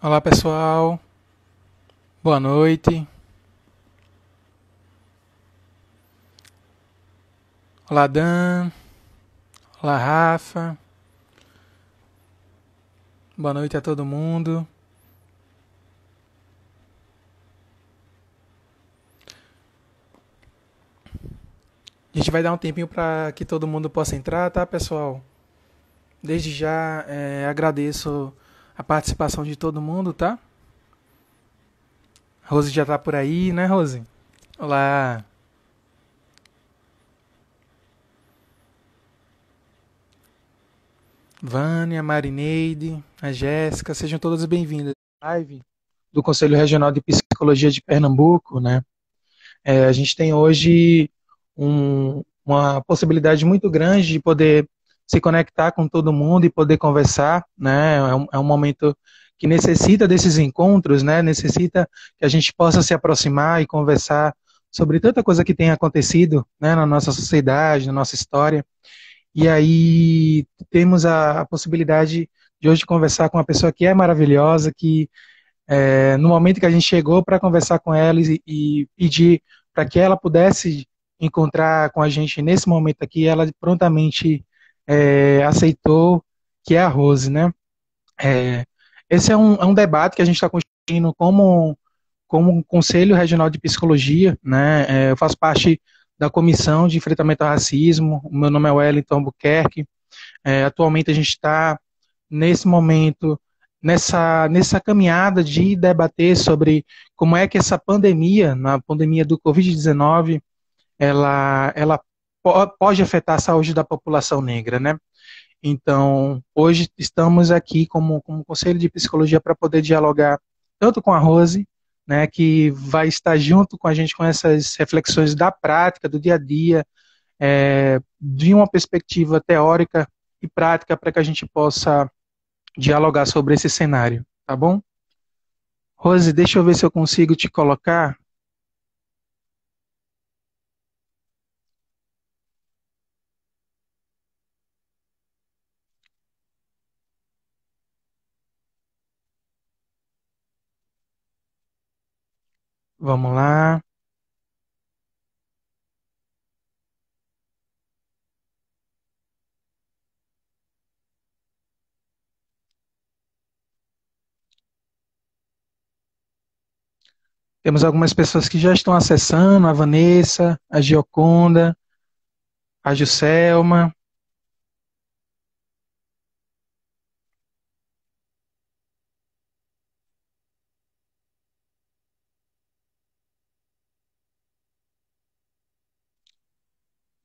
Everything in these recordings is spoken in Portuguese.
Olá pessoal, boa noite. Olá Dan, olá Rafa, boa noite a todo mundo. A gente vai dar um tempinho para que todo mundo possa entrar, tá pessoal? Desde já agradeço a participação de todo mundo, tá? Rose já tá por aí, né Rose? Olá, Vânia, Marineide, a Jéssica, sejam todas bem-vindas à live do Conselho Regional de Psicologia de Pernambuco, né? A gente tem hoje uma possibilidade muito grande de poder se conectar com todo mundo e poder conversar, né? É um momento que necessita desses encontros, né? Necessita que a gente possa se aproximar e conversar sobre tanta coisa que tem acontecido, né, na nossa sociedade, na nossa história. E aí temos a possibilidade de hoje conversar com uma pessoa que é maravilhosa, que no momento que a gente chegou para conversar com ela e pedir para que ela pudesse encontrar com a gente nesse momento aqui, ela prontamente aceitou, que é a Rose, né? É, esse é um debate que a gente está construindo como um Conselho Regional de Psicologia, né? Eu faço parte da Comissão de Enfrentamento ao Racismo, o meu nome é Wellington Albuquerque. Atualmente a gente está nesse momento, nessa caminhada de debater sobre como é que essa pandemia, na pandemia do Covid-19, ela pode afetar a saúde da população negra, né? Então, hoje estamos aqui como Conselho de Psicologia para poder dialogar tanto com a Rose, né, que vai estar junto com a gente com essas reflexões da prática, do dia a dia, de uma perspectiva teórica e prática para que a gente possa dialogar sobre esse cenário, tá bom? Rose, deixa eu ver se eu consigo te colocar. Vamos lá. Temos algumas pessoas que já estão acessando, a Vanessa, a Gioconda, a Juscelma.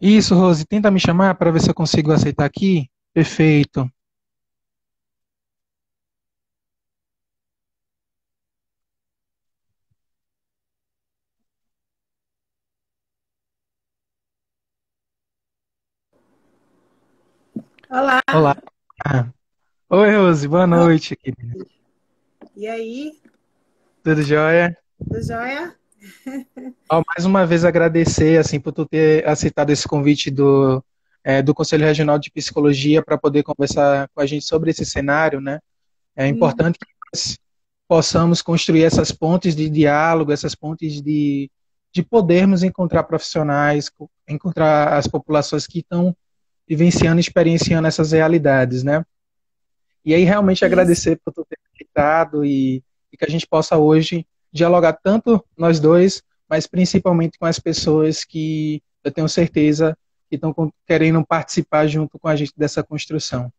Isso, Rose, tenta me chamar para ver se eu consigo aceitar aqui. Perfeito. Olá, Olá. Oi, Rose, boa noite, querida. e aí? Tudo jóia? Tudo jóia? Ó, mais uma vez agradecer assim por tu ter aceitado esse convite do Conselho Regional de Psicologia para poder conversar com a gente sobre esse cenário, né? É Hum, importante que nós possamos construir essas pontes de diálogo, essas pontes de podermos encontrar profissionais, encontrar as populações que estão vivenciando, experienciando essas realidades, né? E aí realmente isso. agradecer por tu ter aceitado e que a gente possa hoje dialogar tanto nós dois, mas principalmente com as pessoas que eu tenho certeza que estão querendo participar junto com a gente dessa construção.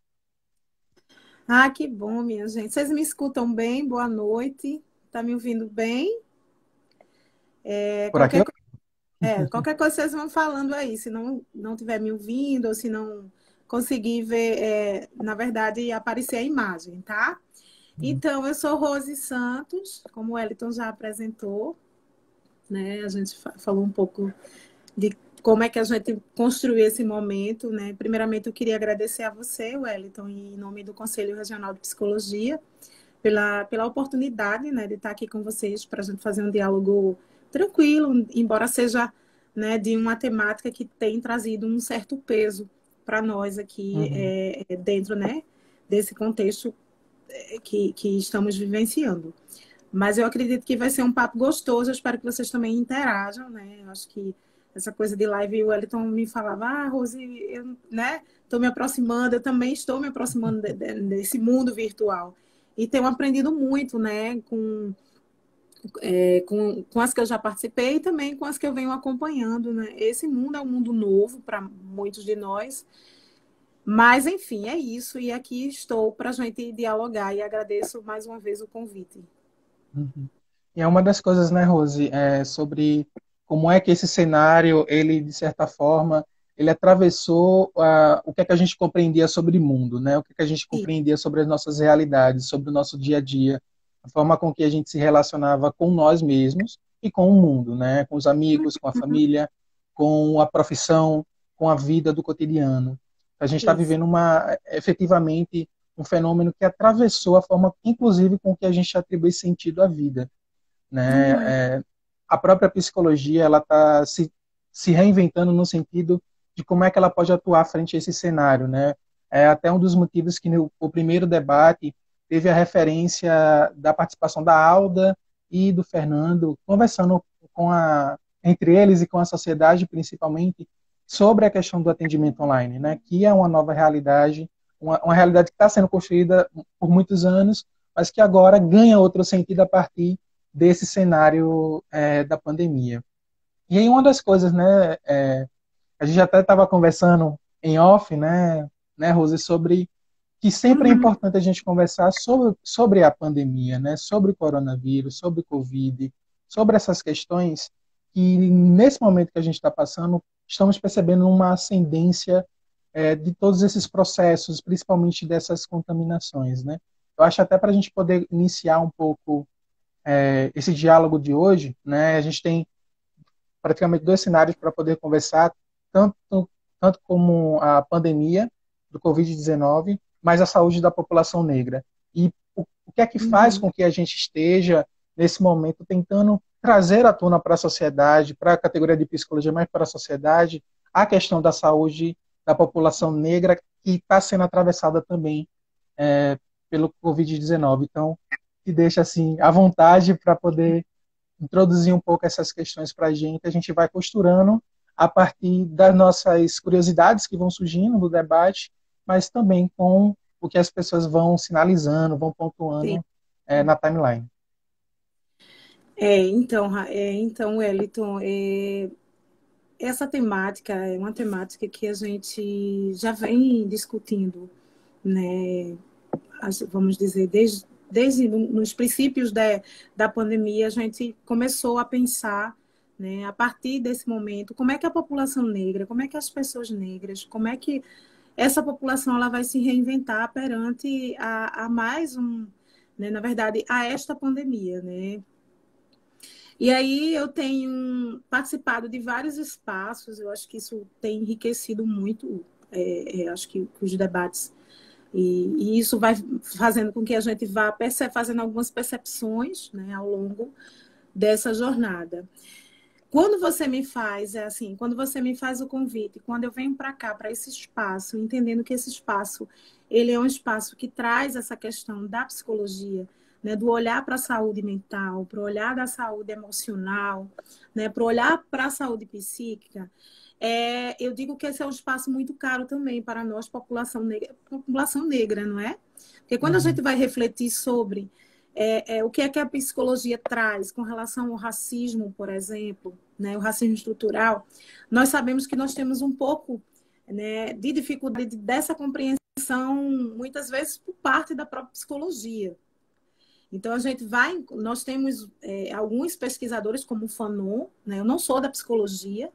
Ah, que bom, minha gente. Vocês me escutam bem? Boa noite. Tá me ouvindo bem? É, Por aqui, qualquer, qualquer coisa vocês vão falando aí. Se não tiver me ouvindo ou se não conseguir ver, na verdade, aparecer a imagem, tá? Então, eu sou Rose Santos, como o Wellington já apresentou, né? A gente falou um pouco de como é que a gente construiu esse momento, né? Primeiramente, eu queria agradecer a você, Wellington, em nome do Conselho Regional de Psicologia, pela oportunidade, né, de estar aqui com vocês para a gente fazer um diálogo tranquilo, embora seja, né, de uma temática que tem trazido um certo peso para nós aqui uhum, dentro, né, desse contexto que estamos vivenciando. Mas eu acredito que vai ser um papo gostoso. Eu espero que vocês também interajam, né? Eu acho que essa coisa de live, o Wellington me falava, Rose, eu, né, estou me aproximando, eu também estou me aproximando desse mundo virtual. E tenho aprendido muito, né, com as que eu já participei e também com as que eu venho acompanhando, né? Esse mundo é um mundo novo para muitos de nós, mas enfim, é isso. E aqui estou para a gente dialogar e agradeço mais uma vez o convite. Uhum. E é uma das coisas, né, Rose, sobre como é que esse cenário, ele, de certa forma, ele atravessou o que é que a gente compreendia sobre o mundo, né? O que é que a gente compreendia sobre as nossas realidades, sobre o nosso dia a dia, a forma com que a gente se relacionava com nós mesmos e com o mundo, né? Com os amigos, com a família, com a profissão, com a vida do cotidiano. A gente está Isso. vivendo efetivamente um fenômeno que atravessou a forma, inclusive, com que a gente atribui sentido à vida, né? Não é? A própria psicologia, ela está se reinventando no sentido de como é que ela pode atuar frente a esse cenário, né? É até um dos motivos que no o primeiro debate teve a referência da participação da Alda e do Fernando conversando entre eles e com a sociedade, principalmente, sobre a questão do atendimento online, né? Que é uma nova realidade, uma realidade que está sendo construída por muitos anos, mas que agora ganha outro sentido a partir desse cenário da pandemia. E aí uma das coisas, né, a gente até estava conversando em off, né, Rose, sobre que sempre é Uhum. importante a gente conversar sobre a pandemia, né, sobre o coronavírus, sobre o Covid, sobre essas questões que nesse momento que a gente está passando, estamos percebendo uma ascendência de todos esses processos, principalmente dessas contaminações, né? Eu acho até para a gente poder iniciar um pouco esse diálogo de hoje, né? A gente tem praticamente dois cenários para poder conversar, tanto, tanto como a pandemia do Covid-19, mas a saúde da população negra. E o que é que faz Uhum. com que a gente esteja, nesse momento, tentando trazer à tona para a sociedade, para a categoria de psicologia, mas para a sociedade, a questão da saúde da população negra, que está sendo atravessada também pelo Covid-19. Então, te deixa assim à vontade para poder introduzir um pouco essas questões para a gente vai costurando a partir das nossas curiosidades que vão surgindo no debate, mas também com o que as pessoas vão sinalizando, vão Sim. pontuando na timeline. Então, Wellington, essa temática é uma temática que a gente já vem discutindo, né? Vamos dizer, desde nos princípios da pandemia, a gente começou a pensar, né, a partir desse momento, como é que a população negra, como é que as pessoas negras, como é que essa população ela vai se reinventar perante a mais um, né, na verdade, a esta pandemia, né? E aí eu tenho participado de vários espaços, eu acho que isso tem enriquecido muito, acho que os debates, e isso vai fazendo com que a gente vá fazendo algumas percepções, né, ao longo dessa jornada. Quando você me faz, quando você me faz o convite, quando eu venho para cá, para esse espaço, entendendo que esse espaço, ele é um espaço que traz essa questão da psicologia, né, do olhar para a saúde mental, para o olhar da saúde emocional, né, para o olhar para a saúde psíquica, eu digo que esse é um espaço muito caro também para nós, população negra, não é? Porque quando a Uhum. gente vai refletir sobre o que é que a psicologia traz com relação ao racismo, por exemplo, né, o racismo estrutural, nós sabemos que nós temos um pouco, né, de dificuldade dessa compreensão, muitas vezes por parte da própria psicologia. Então, nós temos alguns pesquisadores, como o Fanon, né, eu não sou da psicologia,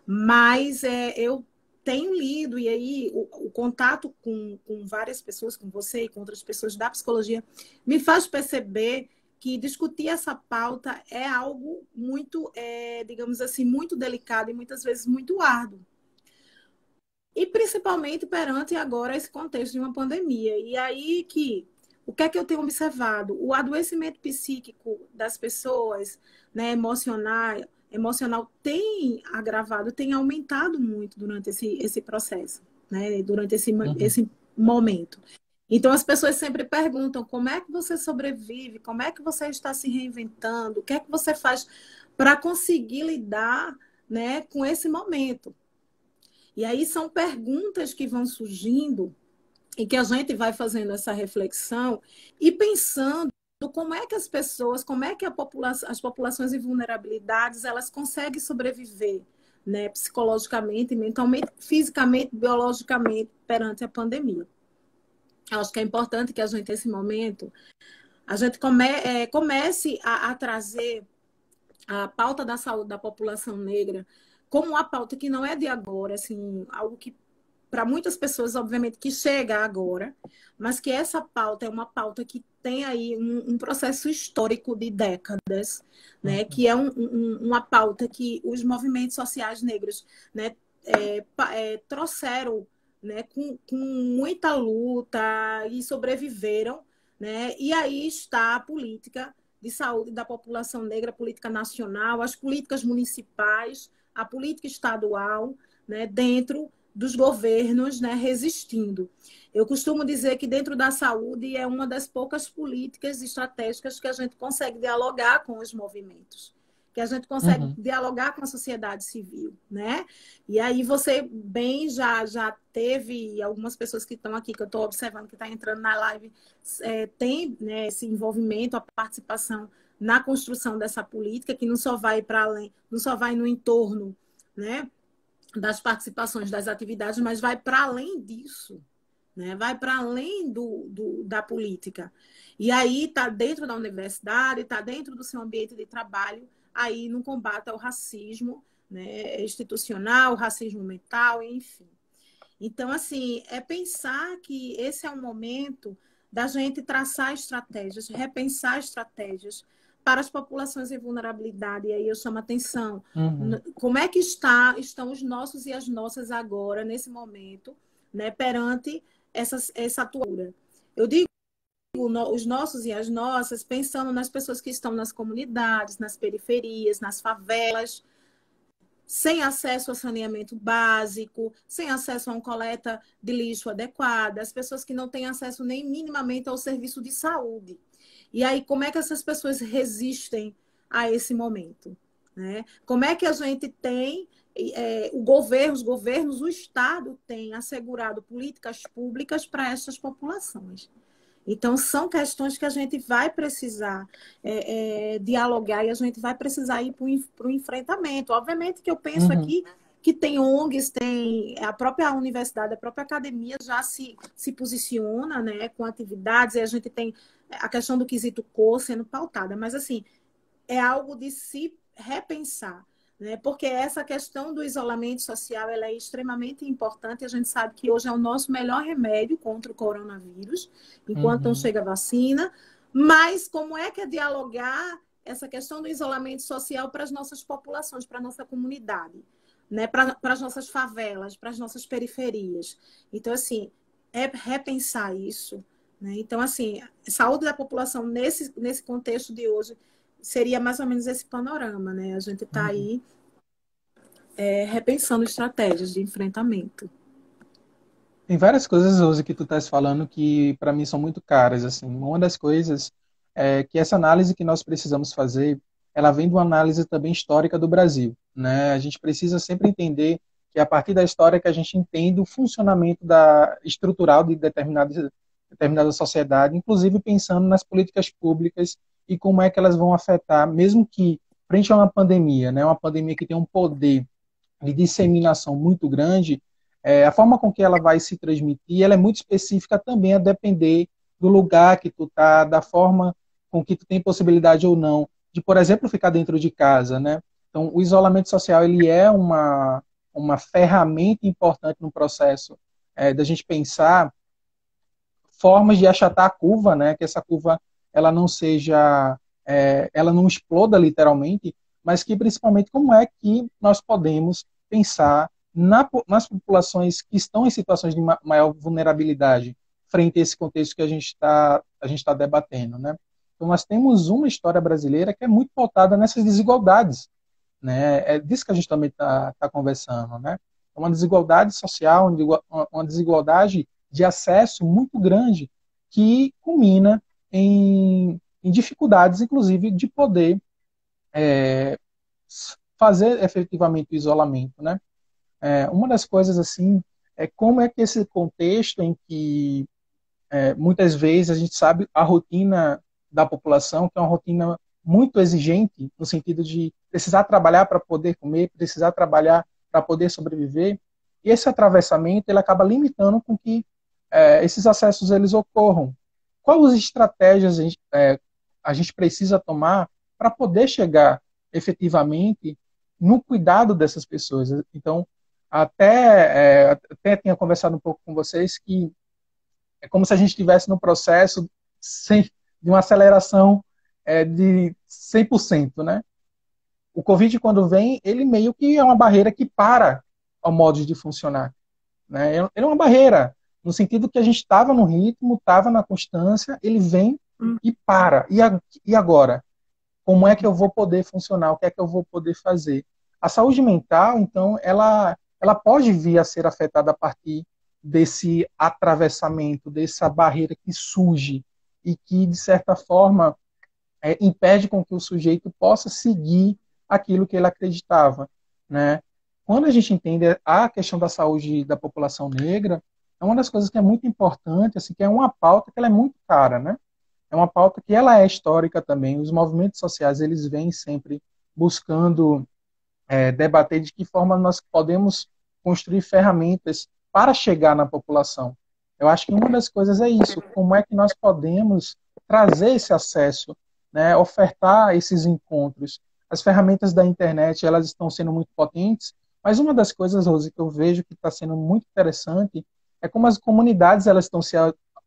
mas eu tenho lido, e aí o contato com várias pessoas, com você e com outras pessoas da psicologia, me faz perceber que discutir essa pauta é algo muito, digamos assim, muito delicado e muitas vezes muito árduo. E principalmente perante agora esse contexto de uma pandemia. E aí o que é que eu tenho observado? O adoecimento psíquico das pessoas, né, emocional tem agravado, tem aumentado muito durante esse processo, né, durante Uhum. esse momento. Então as pessoas sempre perguntam como é que você sobrevive, como é que você está se reinventando, o que é que você faz para conseguir lidar, né, com esse momento. E aí são perguntas que vão surgindo e que a gente vai fazendo essa reflexão e pensando como é que as pessoas, como é que as populações em vulnerabilidades, elas conseguem sobreviver, né, psicologicamente, mentalmente, fisicamente, biologicamente, perante a pandemia. Eu acho que é importante que a gente, nesse momento, a gente comece a trazer a pauta da saúde da população negra como uma pauta que não é de agora, assim, algo que para muitas pessoas, obviamente, que chega agora, mas que essa pauta é uma pauta que tem aí um processo histórico de décadas, né? Que é uma pauta que os movimentos sociais negros, né, trouxeram, né, com muita luta e sobreviveram, né? E aí está a política de saúde da população negra, a política nacional, as políticas municipais, a política estadual, né, dentro dos governos, né, resistindo. Eu costumo dizer que dentro da saúde é uma das poucas políticas estratégicas que a gente consegue dialogar com os movimentos, que a gente consegue Uhum. dialogar com a sociedade civil, né? E aí você bem já teve algumas pessoas que estão aqui, que eu estou observando que está entrando na live, tem, né, esse envolvimento, a participação na construção dessa política, que não só vai para além, não só vai no entorno, né, das participações das atividades, mas vai para além disso, né? Vai para além da política. E aí está dentro da universidade, está dentro do seu ambiente de trabalho, aí no combate ao racismo, né, institucional, racismo mental, enfim. Então, assim, é pensar que esse é o momento da gente traçar estratégias, repensar estratégias para as populações em vulnerabilidade. E aí eu chamo a atenção. Uhum. Como é que estão os nossos e as nossas agora, nesse momento, né, perante essa atuação? Eu digo os nossos e as nossas, pensando nas pessoas que estão nas comunidades, nas periferias, nas favelas, sem acesso a saneamento básico, sem acesso a uma coleta de lixo adequada, as pessoas que não têm acesso nem minimamente ao serviço de saúde. E aí, como é que essas pessoas resistem a esse momento? Né? Como é que a gente tem, os governos, o Estado tem assegurado políticas públicas para essas populações? Então, são questões que a gente vai precisar dialogar e a gente vai precisar ir para o enfrentamento. Obviamente que eu penso Uhum. aqui que tem ONGs, tem a própria universidade, a própria academia já se posiciona, né, com atividades, e a gente tem a questão do quesito cor sendo pautada, mas assim, é algo de se repensar, né? Porque essa questão do isolamento social ela é extremamente importante. A gente sabe que hoje é o nosso melhor remédio contra o coronavírus, enquanto não Uhum. chega a vacina. Mas como é que é dialogar essa questão do isolamento social para as nossas populações, para a nossa comunidade, né? Para as nossas favelas, para as nossas periferias? Então, assim, é repensar isso. Né? Então, assim, saúde da população nesse contexto de hoje seria mais ou menos esse panorama, né? A gente está Uhum. aí repensando estratégias de enfrentamento. Tem várias coisas, Rose, que tu estás falando que para mim são muito caras. Assim, uma das coisas é que essa análise que nós precisamos fazer, ela vem de uma análise também histórica do Brasil, né? A gente precisa sempre entender que é a partir da história que a gente entende o funcionamento estrutural de determinada sociedade, inclusive pensando nas políticas públicas e como é que elas vão afetar, mesmo que frente a uma pandemia, né? Uma pandemia que tem um poder de disseminação muito grande, a forma com que ela vai se transmitir, ela é muito específica também a depender do lugar que tu tá, da forma com que tu tem possibilidade ou não de, por exemplo, ficar dentro de casa, né? Então, o isolamento social ele é uma ferramenta importante no processo da gente pensar formas de achatar a curva, né? Que essa curva ela não seja, ela não exploda literalmente, mas que principalmente como é que nós podemos pensar nas populações que estão em situações de maior vulnerabilidade frente a esse contexto que a gente está debatendo, né? Então nós temos uma história brasileira que é muito pautada nessas desigualdades, né? É disso que a gente também está conversando, né? É uma desigualdade social, uma desigualdade de acesso muito grande que culmina em dificuldades, inclusive, de poder fazer efetivamente o isolamento, né? Uma das coisas, assim, é como é que esse contexto em que muitas vezes a gente sabe a rotina da população, que é uma rotina muito exigente, no sentido de precisar trabalhar para poder comer, precisar trabalhar para poder sobreviver, e esse atravessamento ele acaba limitando com que esses acessos eles ocorram. Quais estratégias a gente precisa tomar para poder chegar efetivamente no cuidado dessas pessoas? Então, até tinha conversado um pouco com vocês que é como se a gente estivesse no processo de uma aceleração de 100%, né? O Covid, quando vem, ele meio que é uma barreira que para o modo de funcionar, né? Ele é uma barreira, no sentido que a gente estava no ritmo, estava na constância, ele vem e para. E agora? Como é que eu vou poder funcionar? O que é que eu vou poder fazer? A saúde mental, então, ela pode vir a ser afetada a partir desse atravessamento, dessa barreira que surge e que, de certa forma, impede com que o sujeito possa seguir aquilo que ele acreditava, né? Quando a gente entende a questão da saúde da população negra, é uma das coisas que é muito importante, assim, que é uma pauta que ela é muito cara, né? É uma pauta que ela é histórica também. Os movimentos sociais eles vêm sempre buscando debater de que forma nós podemos construir ferramentas para chegar na população. Eu acho que uma das coisas é isso, como é que nós podemos trazer esse acesso, né, ofertar esses encontros. As ferramentas da internet elas estão sendo muito potentes, mas uma das coisas, Rose, que eu vejo que está sendo muito interessante é como as comunidades elas estão se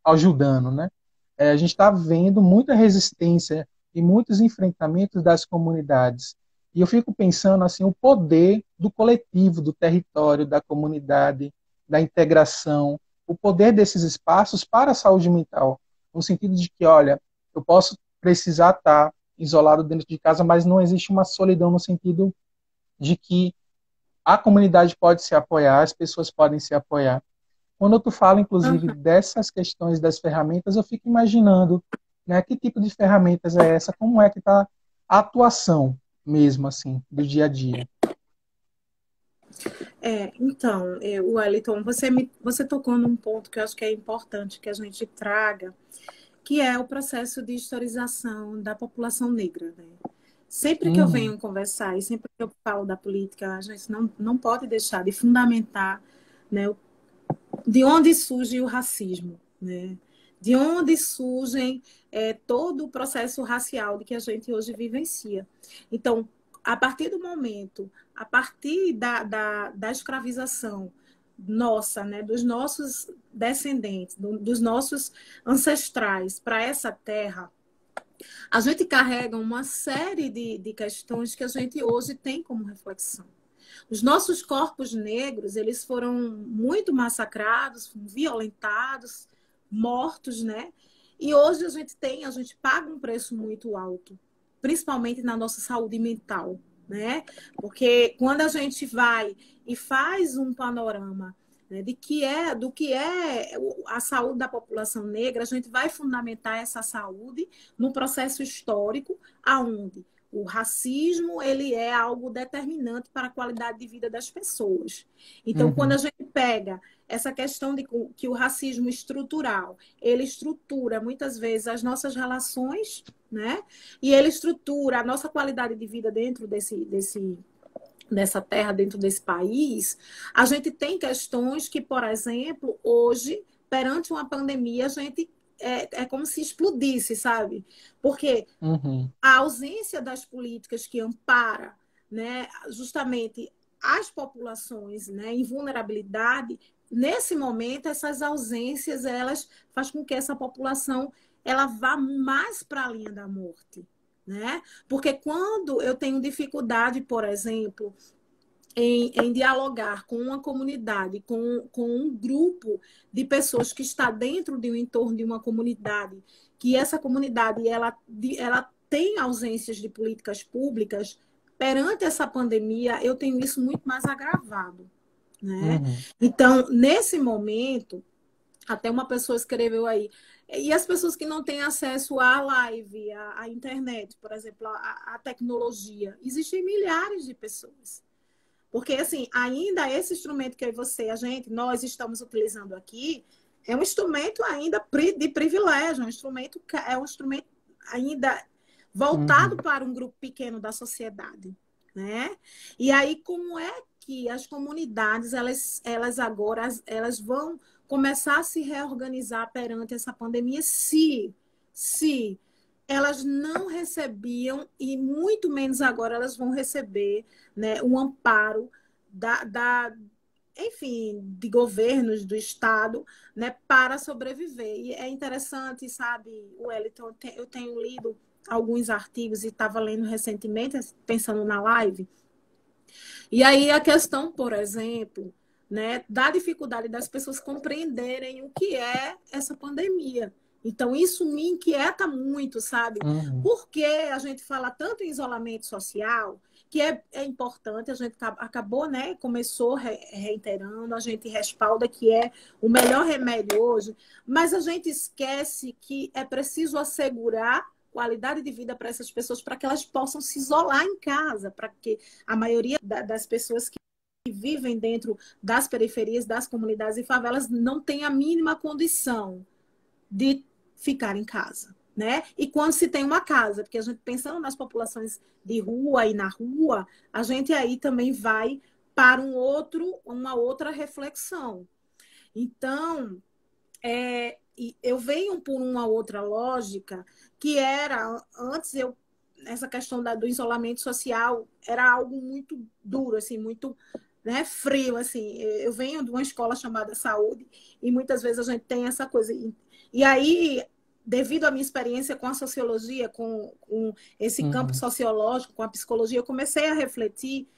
ajudando, né? A gente está vendo muita resistência e muitos enfrentamentos das comunidades. E eu fico pensando assim, o poder do coletivo, do território, da comunidade, da integração, o poder desses espaços para a saúde mental, no sentido de que, olha, eu posso precisar estar isolado dentro de casa, mas não existe uma solidão no sentido de que a comunidade pode se apoiar, as pessoas podem se apoiar. Quando tu fala, inclusive, dessas questões das ferramentas, eu fico imaginando, né, que tipo de ferramentas é essa, como é que está a atuação mesmo, assim, do dia a dia. Então, Wellington, você tocou num ponto que eu acho que é importante que a gente traga, que é o processo de historização da população negra, né? Sempre que eu venho conversar e sempre que eu falo da política, a gente não pode deixar de fundamentar, né, de onde surge o racismo, né? De onde surgem todo o processo racial de que a gente hoje vivencia. Então, a partir do momento, a partir da escravização nossa, né, dos nossos descendentes, dos nossos ancestrais para essa terra, a gente carrega uma série de questões que a gente hoje tem como reflexão. Os nossos corpos negros, eles foram muito massacrados, violentados, mortos, né? E hoje a gente paga um preço muito alto, principalmente na nossa saúde mental, né? Porque quando a gente vai e faz um panorama, né, do que é a saúde da população negra, a gente vai fundamentar essa saúde no processo histórico, aonde o racismo ele é algo determinante para a qualidade de vida das pessoas. Então, quando a gente pega essa questão de que o racismo estrutural, ele estrutura muitas vezes as nossas relações, né? E ele estrutura a nossa qualidade de vida dentro dessa terra, dentro desse país, a gente tem questões que, por exemplo, hoje, perante uma pandemia, a gente é como se explodisse, sabe? Porque a ausência das políticas que ampara, né, justamente as populações, né, em vulnerabilidade, nesse momento, essas ausências, elas fazem com que essa população ela vá mais para a linha da morte. Né? Porque quando eu tenho dificuldade, por exemplo, em dialogar com uma comunidade, com um grupo de pessoas que está dentro de um entorno de uma comunidade, que essa comunidade ela tem ausências de políticas públicas, perante essa pandemia, eu tenho isso muito mais agravado. Né? Então, nesse momento, até uma pessoa escreveu aí, E as pessoas que não têm acesso à live, à internet, por exemplo, à tecnologia, existem milhares de pessoas. Porque, assim, ainda esse instrumento que você, nós estamos utilizando aqui, é um instrumento ainda de privilégio, é um instrumento ainda voltado para um grupo pequeno da sociedade, né? E aí, como é que as comunidades, elas agora, elas vão começar a se reorganizar perante essa pandemia se elas não recebiam, e muito menos agora elas vão receber, né, um amparo enfim, de governos, do Estado, né, para sobreviver. E é interessante, sabe, Wellington, eu tenho lido alguns artigos e estava lendo recentemente, pensando na live, e aí a questão, por exemplo, né, da dificuldade das pessoas compreenderem o que é essa pandemia. Então, isso me inquieta muito, sabe? Porque a gente fala tanto em isolamento social, que é importante, a gente acabou, né? Começou reiterando, a gente respalda que é o melhor remédio hoje, mas a gente esquece que é preciso assegurar qualidade de vida para essas pessoas, para que elas possam se isolar em casa, para que a maioria das pessoas que vivem dentro das periferias, das comunidades e favelas, não tem a mínima condição de ficar em casa, né? E quando se tem uma casa, porque a gente pensando nas populações de rua e na rua, a gente aí também vai para uma outra reflexão. Então, eu venho por uma outra lógica que era, antes essa questão do isolamento social era algo muito duro, assim, muito, né, frio, assim. Eu venho de uma escola chamada Saúde e muitas vezes a gente tem essa coisa. E aí, devido à minha experiência com a sociologia, com esse campo sociológico, com a psicologia, eu comecei a refletir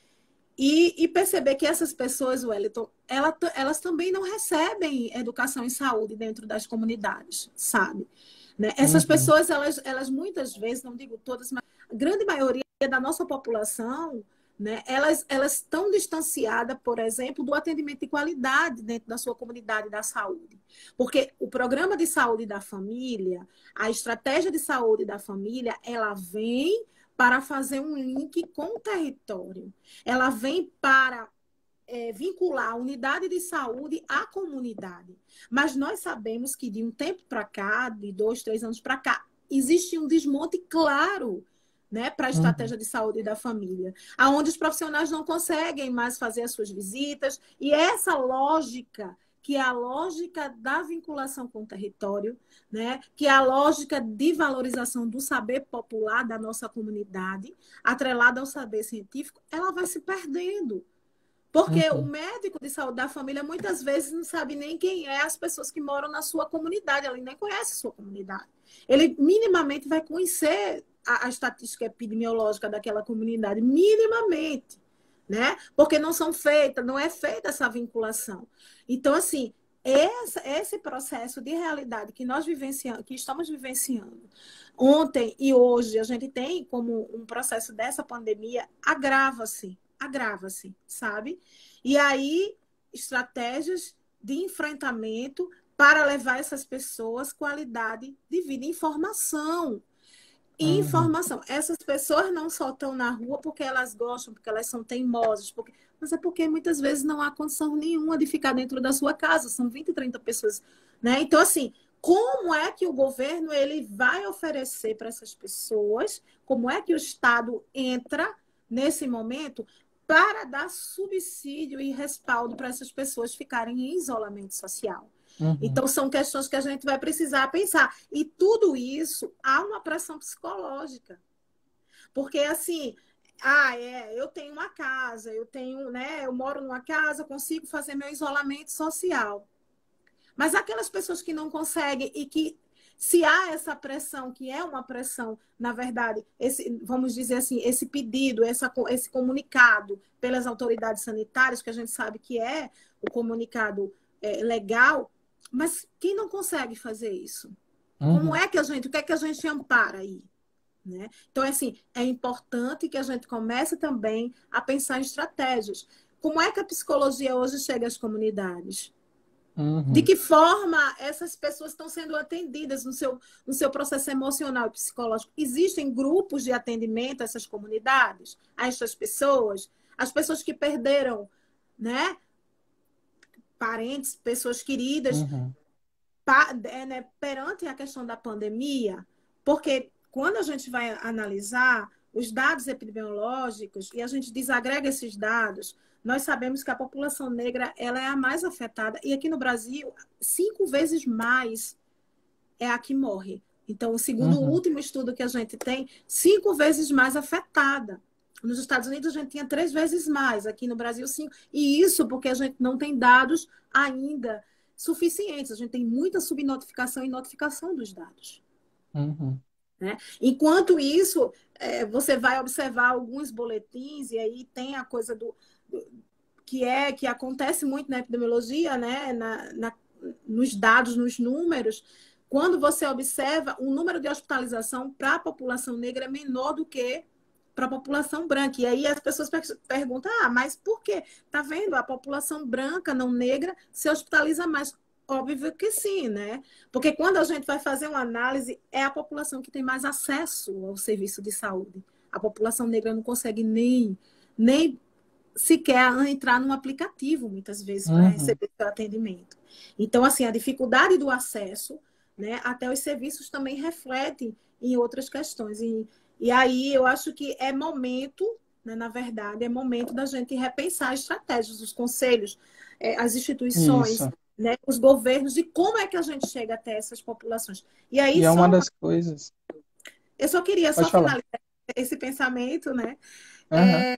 e perceber que essas pessoas, Wellington, elas também não recebem educação em saúde dentro das comunidades, sabe? Né? Essas pessoas, elas muitas vezes, não digo todas, mas a grande maioria da nossa população, né, elas estão distanciadas, por exemplo, do atendimento de qualidade dentro da sua comunidade da saúde. Porque o programa de saúde da família, a estratégia de saúde da família, ela vem para fazer um link com o território. Ela vem para vincular a unidade de saúde à comunidade. Mas nós sabemos que de um tempo para cá, de 2, 3 anos para cá, existe um desmonte claro, né, para a estratégia de saúde da família, aonde os profissionais não conseguem mais fazer as suas visitas, e essa lógica, que é a lógica da vinculação com o território, né, que é a lógica de valorização do saber popular da nossa comunidade, atrelada ao saber científico, ela vai se perdendo. Porque o médico de saúde da família muitas vezes não sabe nem quem é as pessoas que moram na sua comunidade, ele nem conhece a sua comunidade. Ele minimamente vai conhecer a estatística epidemiológica daquela comunidade, minimamente, né? Porque não é feita essa vinculação. Então, assim, esse processo de realidade que nós vivenciamos, que estamos vivenciando ontem e hoje, a gente tem como um processo dessa pandemia, agrava-se, sabe? E aí, estratégias de enfrentamento para levar essas pessoas qualidade de vida, informação. Informação. Essas pessoas não só estão na rua porque elas gostam, porque elas são teimosas, mas é porque muitas vezes não há condição nenhuma de ficar dentro da sua casa, são 20, 30 pessoas, né? Então, assim, como é que o governo ele vai oferecer para essas pessoas, como é que o Estado entra nesse momento para dar subsídio e respaldo para essas pessoas ficarem em isolamento social? Então, são questões que a gente vai precisar pensar. E tudo isso há uma pressão psicológica. Porque, assim, eu tenho uma casa, né, eu moro numa casa, consigo fazer meu isolamento social. Mas aquelas pessoas que não conseguem e que, se há essa pressão, que é uma pressão, na verdade, vamos dizer assim, esse pedido, esse comunicado pelas autoridades sanitárias, que a gente sabe que é o comunicado legal, mas quem não consegue fazer isso? Como é que o que é que a gente ampara aí? Né? Então, assim, é importante que a gente comece também a pensar em estratégias. Como é que a psicologia hoje chega às comunidades? De Uhum. que forma essas pessoas estão sendo atendidas no seu processo emocional e psicológico? Existem grupos de atendimento a essas comunidades, a essas pessoas, as pessoas que perderam, né, parentes, pessoas queridas, Uhum. né, perante a questão da pandemia, porque quando a gente vai analisar os dados epidemiológicos e a gente desagrega esses dados, nós sabemos que a população negra ela é a mais afetada e aqui no Brasil 5 vezes mais é a que morre. Então, segundo o Uhum. último estudo que a gente tem, 5 vezes mais afetada. Nos Estados Unidos a gente tinha 3 vezes mais, aqui no Brasil 5. E isso porque a gente não tem dados ainda suficientes. A gente tem muita subnotificação e notificação dos dados. Uhum. Né? Enquanto isso, você vai observar alguns boletins, e aí tem a coisa que acontece muito na epidemiologia, né? Nos dados, nos números, quando você observa o número de hospitalização para a população negra é menor do que para a população branca. E aí as pessoas perguntam, mas por quê? Tá vendo? A população branca, não negra, se hospitaliza mais. Óbvio que sim, né? Porque quando a gente vai fazer uma análise, é a população que tem mais acesso ao serviço de saúde. A população negra não consegue nem sequer entrar num aplicativo, muitas vezes, para Uhum. receber seu atendimento. Então, assim, a dificuldade do acesso, né, até os serviços também refletem em outras questões. E aí eu acho que é momento, né, na verdade, é momento da gente repensar estratégias, os conselhos, as instituições, Isso. né, os governos, de como é que a gente chega até essas populações. E aí, E é uma das coisas. eu só queria Pode só falar. finalizar esse pensamento, né? Aham.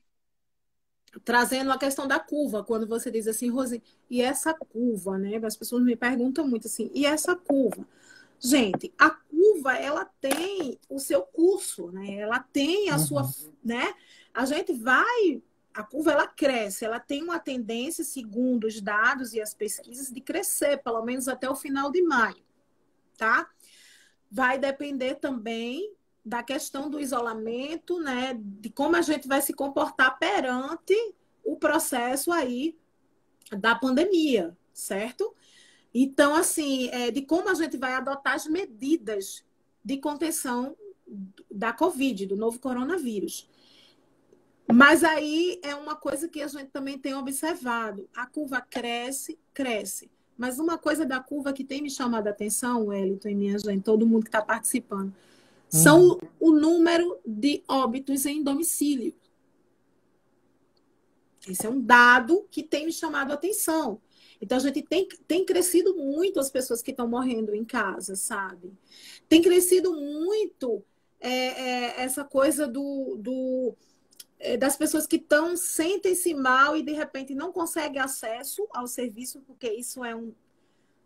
Trazendo a questão da curva, quando você diz assim, Rose, e essa curva, né? As pessoas me perguntam muito assim, e essa curva? Gente, a curva, ela tem o seu curso, né? Ela tem a sua, Uhum. né? A gente vai, a curva, ela cresce, ela tem uma tendência, segundo os dados e as pesquisas, de crescer, pelo menos até o final de maio, tá? Vai depender também da questão do isolamento, né? De como a gente vai se comportar perante o processo aí da pandemia, certo? Então, assim, de como a gente vai adotar as medidas de contenção da Covid, do novo coronavírus. Mas aí é uma coisa que a gente também tem observado. A curva cresce, cresce. Mas uma coisa da curva que tem me chamado a atenção, Wellington e minha gente, todo mundo que está participando, Uhum. são o número de óbitos em domicílio. Esse é um dado que tem me chamado a atenção. Então, a gente tem crescido muito as pessoas que estão morrendo em casa, sabe? Tem crescido muito essa coisa das pessoas que sentem-se mal e, de repente, não conseguem acesso ao serviço, porque isso é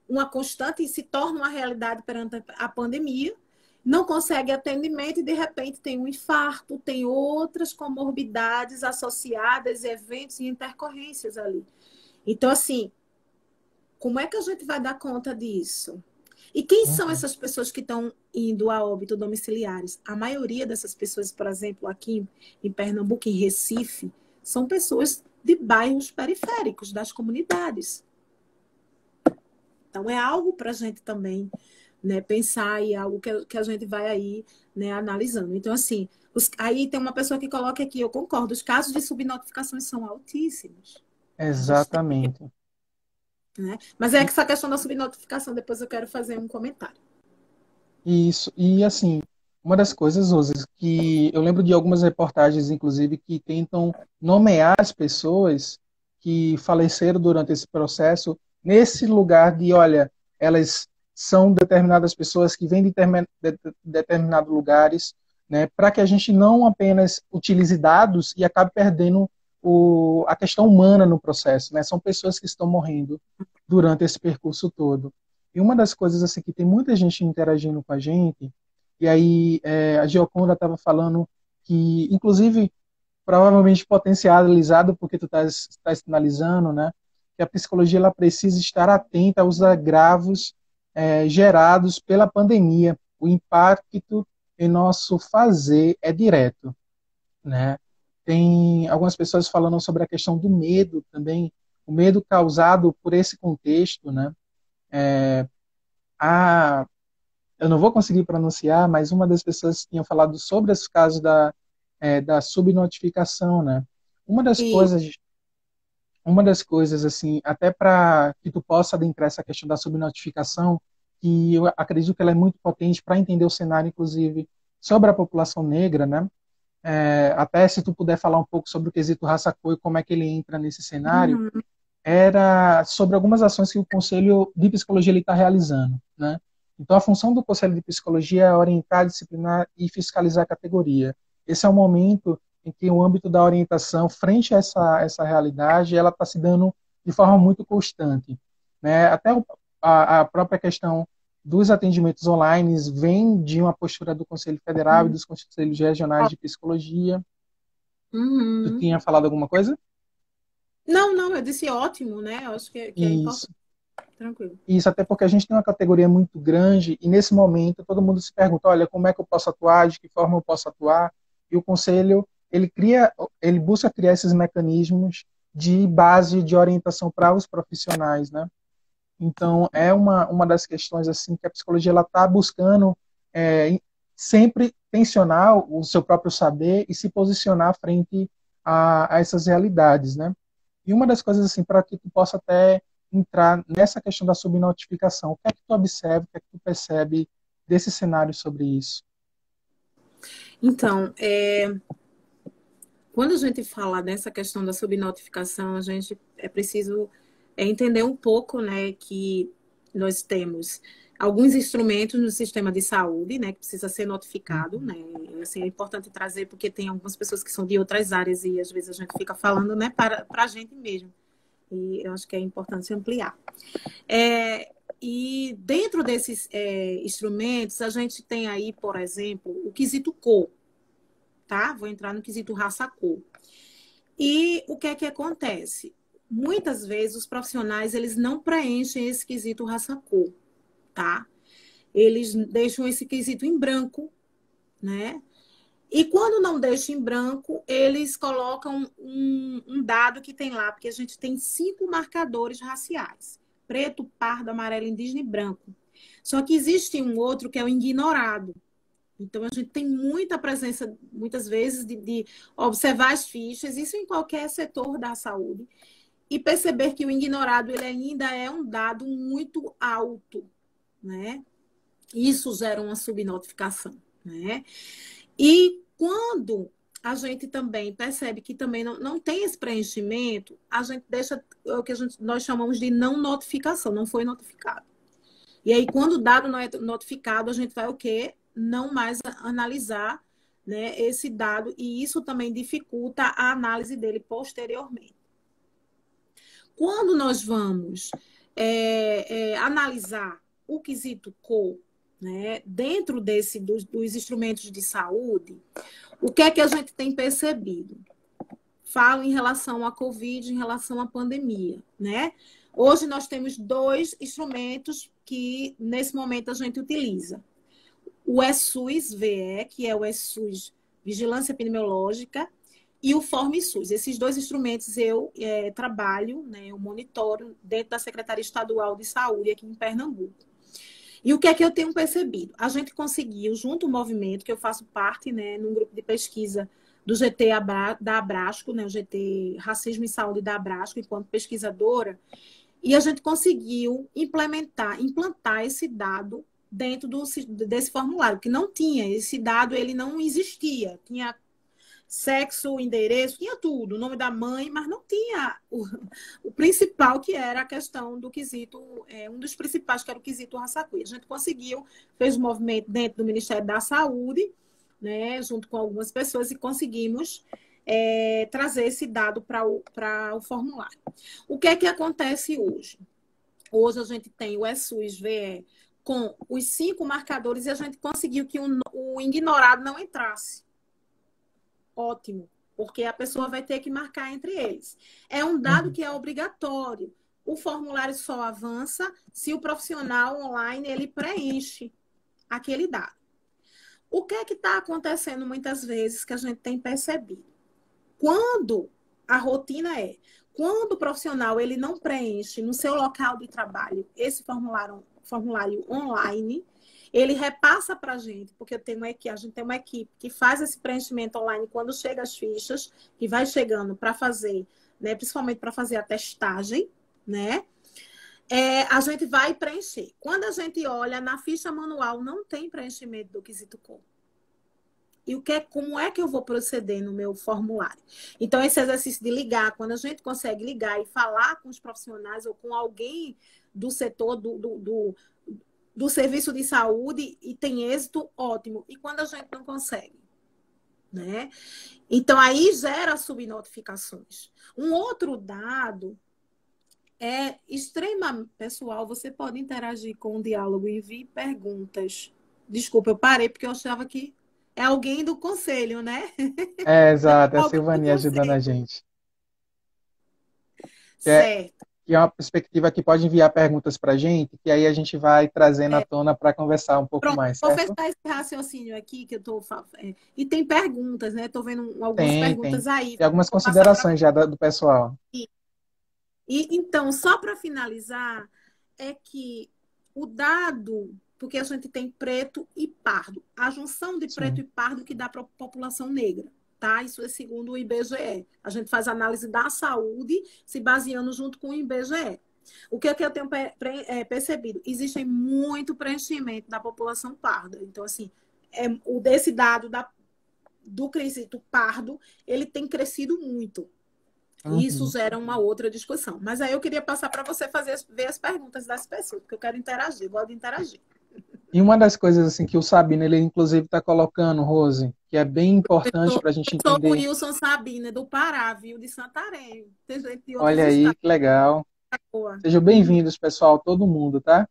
uma constante e se torna uma realidade perante a pandemia, não consegue atendimento e, de repente, tem um infarto, tem outras comorbidades associadas, eventos e intercorrências ali. Então, assim, como é que a gente vai dar conta disso? E quem são Uhum. essas pessoas que estão indo a óbito domiciliares? A maioria dessas pessoas, por exemplo, aqui em Pernambuco, em Recife, são pessoas de bairros periféricos das comunidades. Então, é algo para a gente também, né, pensar e algo que a gente vai aí, né, analisando. Então, assim, aí tem uma pessoa que coloca aqui, eu concordo, os casos de subnotificações são altíssimos. A gente tem, Exatamente. né? Mas é que essa questão da subnotificação, depois eu quero fazer um comentário. Isso. E assim, uma das coisas, Rosas, que eu lembro de algumas reportagens, inclusive, que tentam nomear as pessoas que faleceram durante esse processo nesse lugar de, olha, elas são determinadas pessoas que vêm de determinados lugares, né, para que a gente não apenas utilize dados e acabe perdendo a questão humana no processo, né? São pessoas que estão morrendo durante esse percurso todo. E uma das coisas assim que tem muita gente interagindo com a gente, e aí a Gioconda estava falando que, inclusive, provavelmente potencializado porque tu tá sinalizando, né, que a psicologia ela precisa estar atenta aos agravos gerados pela pandemia. O impacto em nosso fazer é direto, né? Tem algumas pessoas falando sobre a questão do medo também, o medo causado por esse contexto, né? A, eu não vou conseguir pronunciar, mas uma das pessoas tinha falado sobre os casos da subnotificação, né? Uma das E, coisas, uma das coisas assim, até para que tu possa adentrar essa questão da subnotificação, que eu acredito que ela é muito potente para entender o cenário, inclusive, sobre a população negra, né? Até se tu puder falar um pouco sobre o quesito raça cor e como é que ele entra nesse cenário, uhum, era sobre algumas ações que o Conselho de Psicologia está realizando, né? Então, a função do Conselho de Psicologia é orientar, disciplinar e fiscalizar a categoria. Esse é o momento em que o âmbito da orientação, frente a essa realidade, ela está se dando de forma muito constante, né? Até a própria questão dos atendimentos online vem de uma postura do Conselho Federal e dos Conselhos Regionais de Psicologia. Tu uhum. tinha falado alguma coisa? Não, não, eu disse ótimo, né? Eu acho que é Isso. importante. Tranquilo. Isso, até porque a gente tem uma categoria muito grande e nesse momento todo mundo se pergunta, olha, como é que eu posso atuar, de que forma eu posso atuar? E o conselho, ele busca criar esses mecanismos de base de orientação para os profissionais, né? Então, é uma das questões assim que a psicologia ela está buscando sempre tensionar o seu próprio saber e se posicionar frente a essas realidades, né? E uma das coisas assim para que tu possa até entrar nessa questão da subnotificação, o que é que tu observa, o que é que tu percebe desse cenário sobre isso? Então, quando a gente fala dessa questão da subnotificação, a gente é preciso entender um pouco, né, que nós temos alguns instrumentos no sistema de saúde, né, que precisa ser notificado, Uhum. né, assim, é importante trazer porque tem algumas pessoas que são de outras áreas e às vezes a gente fica falando, né, para a gente mesmo. E eu acho que é importante ampliar. E dentro desses instrumentos, a gente tem aí, por exemplo, o quesito cor, tá? Vou entrar no quesito raça-cor. E o que é que acontece? Muitas vezes os profissionais eles não preenchem esse quesito raça-cor, tá? Eles deixam esse quesito em branco, né? E quando não deixam em branco, eles colocam um dado que tem lá, porque a gente tem 5 marcadores raciais: preto, pardo, amarelo, indígena e branco. Só que existe um outro que é o ignorado. Então, a gente tem muita presença, muitas vezes, de observar as fichas, isso em qualquer setor da saúde, e perceber que o ignorado ele ainda é um dado muito alto, né? Isso gera uma subnotificação, né? E quando a gente também percebe que também não tem esse preenchimento, a gente deixa o que nós chamamos de não notificação, não foi notificado. E aí, quando o dado não é notificado, a gente vai o quê? Não mais analisar, né, esse dado, e isso também dificulta a análise dele posteriormente. Quando nós vamos analisar o quesito cor, né, dentro dos instrumentos de saúde, o que é que a gente tem percebido? Falo em relação à Covid, em relação à pandemia, né? Hoje nós temos 2 instrumentos que, nesse momento, a gente utiliza. O ESUS-VE, que é o ESUS Vigilância Epidemiológica, e o FormSUS. Esses 2 instrumentos eu trabalho, né, eu monitoro dentro da Secretaria Estadual de Saúde aqui em Pernambuco. E o que é que eu tenho percebido? A gente conseguiu, junto ao movimento, que eu faço parte, né, num grupo de pesquisa do GT da Abrasco, né, o GT Racismo e Saúde da Abrasco, enquanto pesquisadora, e a gente conseguiu implantar esse dado dentro desse formulário, que não tinha, esse dado ele não existia, tinha sexo, endereço, tinha tudo, o nome da mãe, mas não tinha o principal, que era a questão do quesito, um dos principais, que era o quesito raça-cor. A gente conseguiu, fez um movimento dentro do Ministério da Saúde, né, junto com algumas pessoas, e conseguimos trazer esse dado para o formulário. O que é que acontece hoje? Hoje a gente tem o ESUS-VE com os 5 marcadores e a gente conseguiu que o ignorado não entrasse. Ótimo, porque a pessoa vai ter que marcar entre eles. É um dado Uhum. que é obrigatório. O formulário só avança se o profissional online ele preenche aquele dado. O que é que está acontecendo muitas vezes que a gente tem percebido? Quando a rotina quando o profissional ele não preenche no seu local de trabalho esse formulário online, ele repassa para a gente, porque a gente tem uma equipe que faz esse preenchimento online quando chega as fichas, que vai chegando para fazer, né, principalmente para fazer a testagem, né? A gente vai preencher. Quando a gente olha na ficha manual, não tem preenchimento do quesito cor. E como é que eu vou proceder no meu formulário? Então, esse exercício de ligar, quando a gente consegue ligar e falar com os profissionais ou com alguém do setor do serviço de saúde e tem êxito, ótimo. E quando a gente não consegue, né? Então, aí gera subnotificações. Um outro dado é extremamente pessoal. Você pode interagir com o diálogo e enviar perguntas. Desculpa, eu parei porque eu achava que é alguém do conselho, né? Exato, é a Alguém do Silvania ajudando a conselho. gente. Que é, Certo. que é uma perspectiva que pode enviar perguntas para a gente, que aí a gente vai trazendo à tona para conversar um pouco Pronto, mais, vou certo? fechar esse raciocínio aqui que eu estou. E tem perguntas, né? Estou vendo algumas Tem, perguntas tem. aí. Tem algumas Vou passar para considerações já do pessoal. E então, só para finalizar, é que o dado, porque a gente tem preto e pardo, a junção de preto Sim. e pardo que dá para a população negra, tá? Isso é segundo o IBGE. A gente faz análise da saúde se baseando junto com o IBGE. O que é que eu tenho percebido? Existe muito preenchimento da população parda. Então, assim, desse dado do quesito pardo, ele tem crescido muito. E isso Uhum. gera uma outra discussão. Mas aí eu queria passar para você ver as perguntas das pessoas, porque eu quero interagir, eu gosto de interagir. E uma das coisas assim que o Sabino, ele inclusive está colocando, Rose, que é bem importante para a gente Sou o entender. Wilson Sabina, do Pará, viu? De Santarém. Tem gente de outros Olha aí, estados. que legal. Boa. Sejam bem-vindos, pessoal, todo mundo, tá?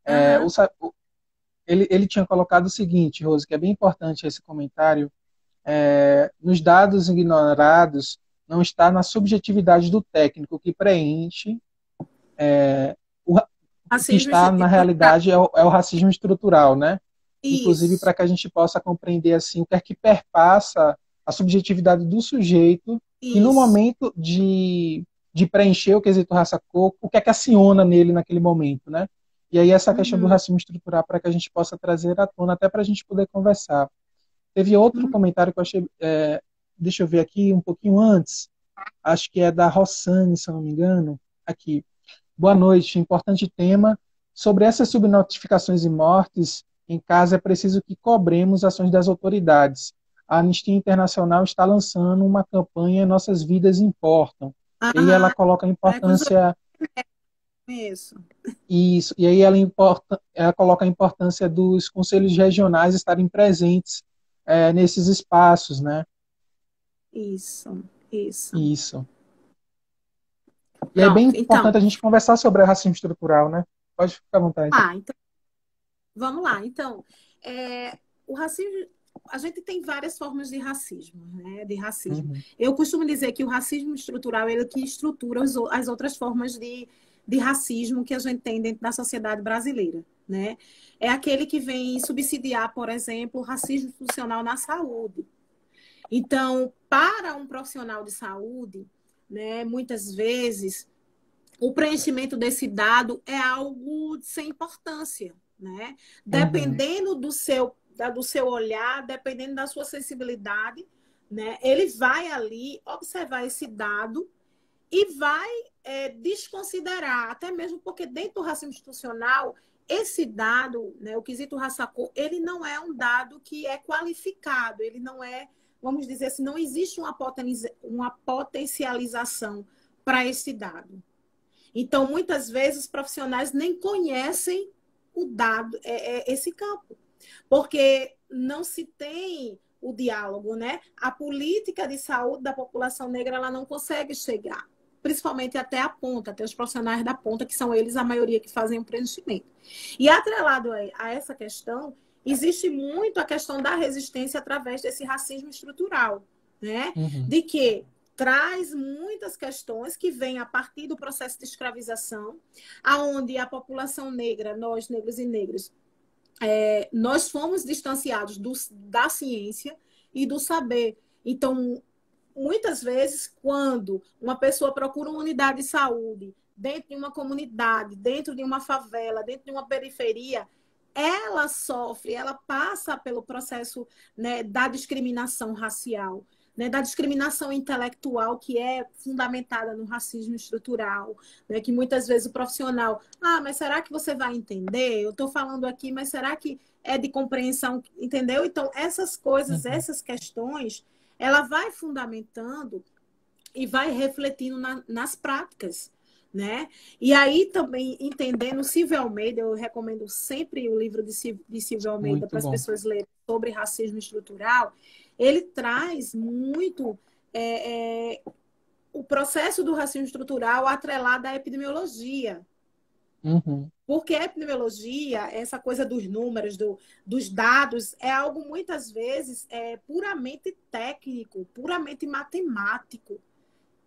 É, Aham. ele tinha colocado o seguinte, Rose, que é bem importante esse comentário. Nos dados ignorados, não está na subjetividade do técnico que preenche. O, o que Racismo está na estrutural. realidade é o racismo estrutural, né? Inclusive Isso, para que a gente possa compreender assim o que é que perpassa a subjetividade do sujeito e no isso. momento de preencher o quesito raça-cor, o que é que aciona nele naquele momento, né? E aí essa questão do Uhum, racismo estrutural para que a gente possa trazer à tona, até para a gente poder conversar. Teve outro uhum. comentário que eu achei, deixa eu ver aqui, um pouquinho antes, acho que é da Rossane, se eu não me engano, aqui. Boa noite, importante tema. Sobre essas subnotificações e mortes em casa, é preciso que cobremos ações das autoridades. A Anistia Internacional está lançando uma campanha Nossas Vidas Importam. E aí ela Ah, coloca a com os importância isso. isso, e aí ela coloca a importância dos conselhos regionais estarem presentes nesses espaços, né? Isso, isso. Isso. E é bem Pronto, então. importante a gente conversar sobre o racismo estrutural, né? Pode ficar à vontade. Então, vamos lá. Então, o racismo, a gente tem várias formas de racismo, né? De racismo. Uhum. Eu costumo dizer que o racismo estrutural é ele que estrutura as outras formas de racismo que a gente tem dentro da sociedade brasileira, né? É aquele que vem subsidiar, por exemplo, o racismo institucional na saúde. Então, para um profissional de saúde, né, muitas vezes o preenchimento desse dado é algo sem importância, né? Uhum. Dependendo do seu olhar, dependendo da sua sensibilidade, né? Ele vai ali observar esse dado e vai desconsiderar, até mesmo porque dentro do racismo institucional, esse dado, né, o quesito raça-cor, ele não é um dado que é qualificado, ele não é, vamos dizer assim, não existe uma potencialização para esse dado. Então, muitas vezes, os profissionais nem conhecem o dado, esse campo, porque não se tem o diálogo, né? A política de saúde da população negra ela não consegue chegar, principalmente até a ponta, até os profissionais da ponta, que são eles a maioria que fazem o preenchimento. E atrelado a essa questão, existe muito a questão da resistência através desse racismo estrutural, né? Uhum. De que traz muitas questões que vêm a partir do processo de escravização, aonde a população negra, nós negros e negras, nós fomos distanciados da ciência e do saber. Então, muitas vezes, quando uma pessoa procura uma unidade de saúde dentro de uma comunidade, dentro de uma favela, dentro de uma periferia, ela sofre, ela passa pelo processo, né, da discriminação racial, né, da discriminação intelectual, que é fundamentada no racismo estrutural, né, que muitas vezes o profissional, mas será que você vai entender? Eu estou falando aqui, mas será que é de compreensão, entendeu? Então, essas coisas, Uhum. essas questões, ela vai fundamentando e vai refletindo nas práticas, né? E aí também entendendo Silvio Almeida, eu recomendo sempre o livro de Silvio Almeida Muito para as bom. pessoas lerem sobre racismo estrutural. Ele traz muito o processo do racismo estrutural atrelado à epidemiologia. Uhum. Porque a epidemiologia, essa coisa dos números, dos dados, é algo muitas vezes puramente técnico, puramente matemático.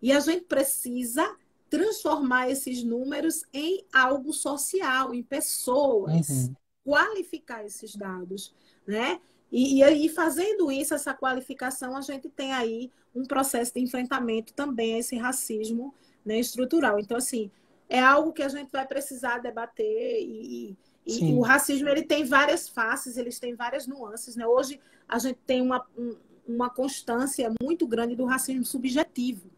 E a gente precisa transformar esses números em algo social, em pessoas, Uhum. qualificar esses dados, né? E aí, fazendo isso, essa qualificação, a gente tem aí um processo de enfrentamento também a esse racismo, né, estrutural. Então, assim, é algo que a gente vai precisar debater e o Sim. racismo ele tem várias faces, eles têm várias nuances, né? Hoje a gente tem uma constância muito grande do racismo subjetivo.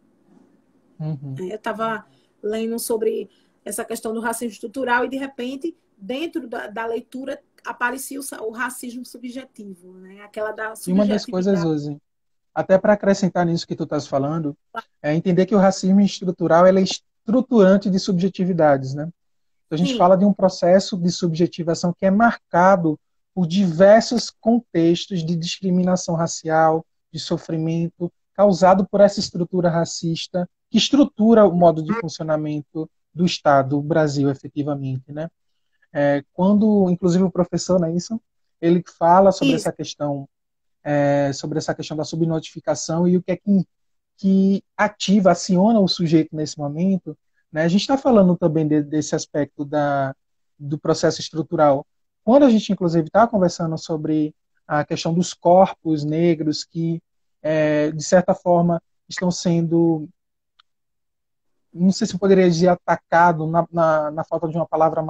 Uhum. Eu estava lendo sobre essa questão do racismo estrutural e, de repente, dentro da leitura, aparecia o racismo subjetivo, né? Aquela da E uma das coisas, subjetividade. Uzi, até para acrescentar nisso que tu estás falando, é entender que o racismo estrutural ele é estruturante de subjetividades, né? Então, a gente Sim, fala de um processo de subjetivação que é marcado por diversos contextos de discriminação racial, de sofrimento, causado por essa estrutura racista, que estrutura o modo de funcionamento do Estado, do Brasil, efetivamente, né? Quando, inclusive, o professor, né, isso, ele fala isso. sobre essa questão da subnotificação e o que é que ativa, aciona o sujeito nesse momento, né? A gente está falando também desse aspecto do processo estrutural. Quando a gente, inclusive, está conversando sobre a questão dos corpos negros que, de certa forma, estão sendo, não sei se eu poderia dizer atacado, na falta de uma palavra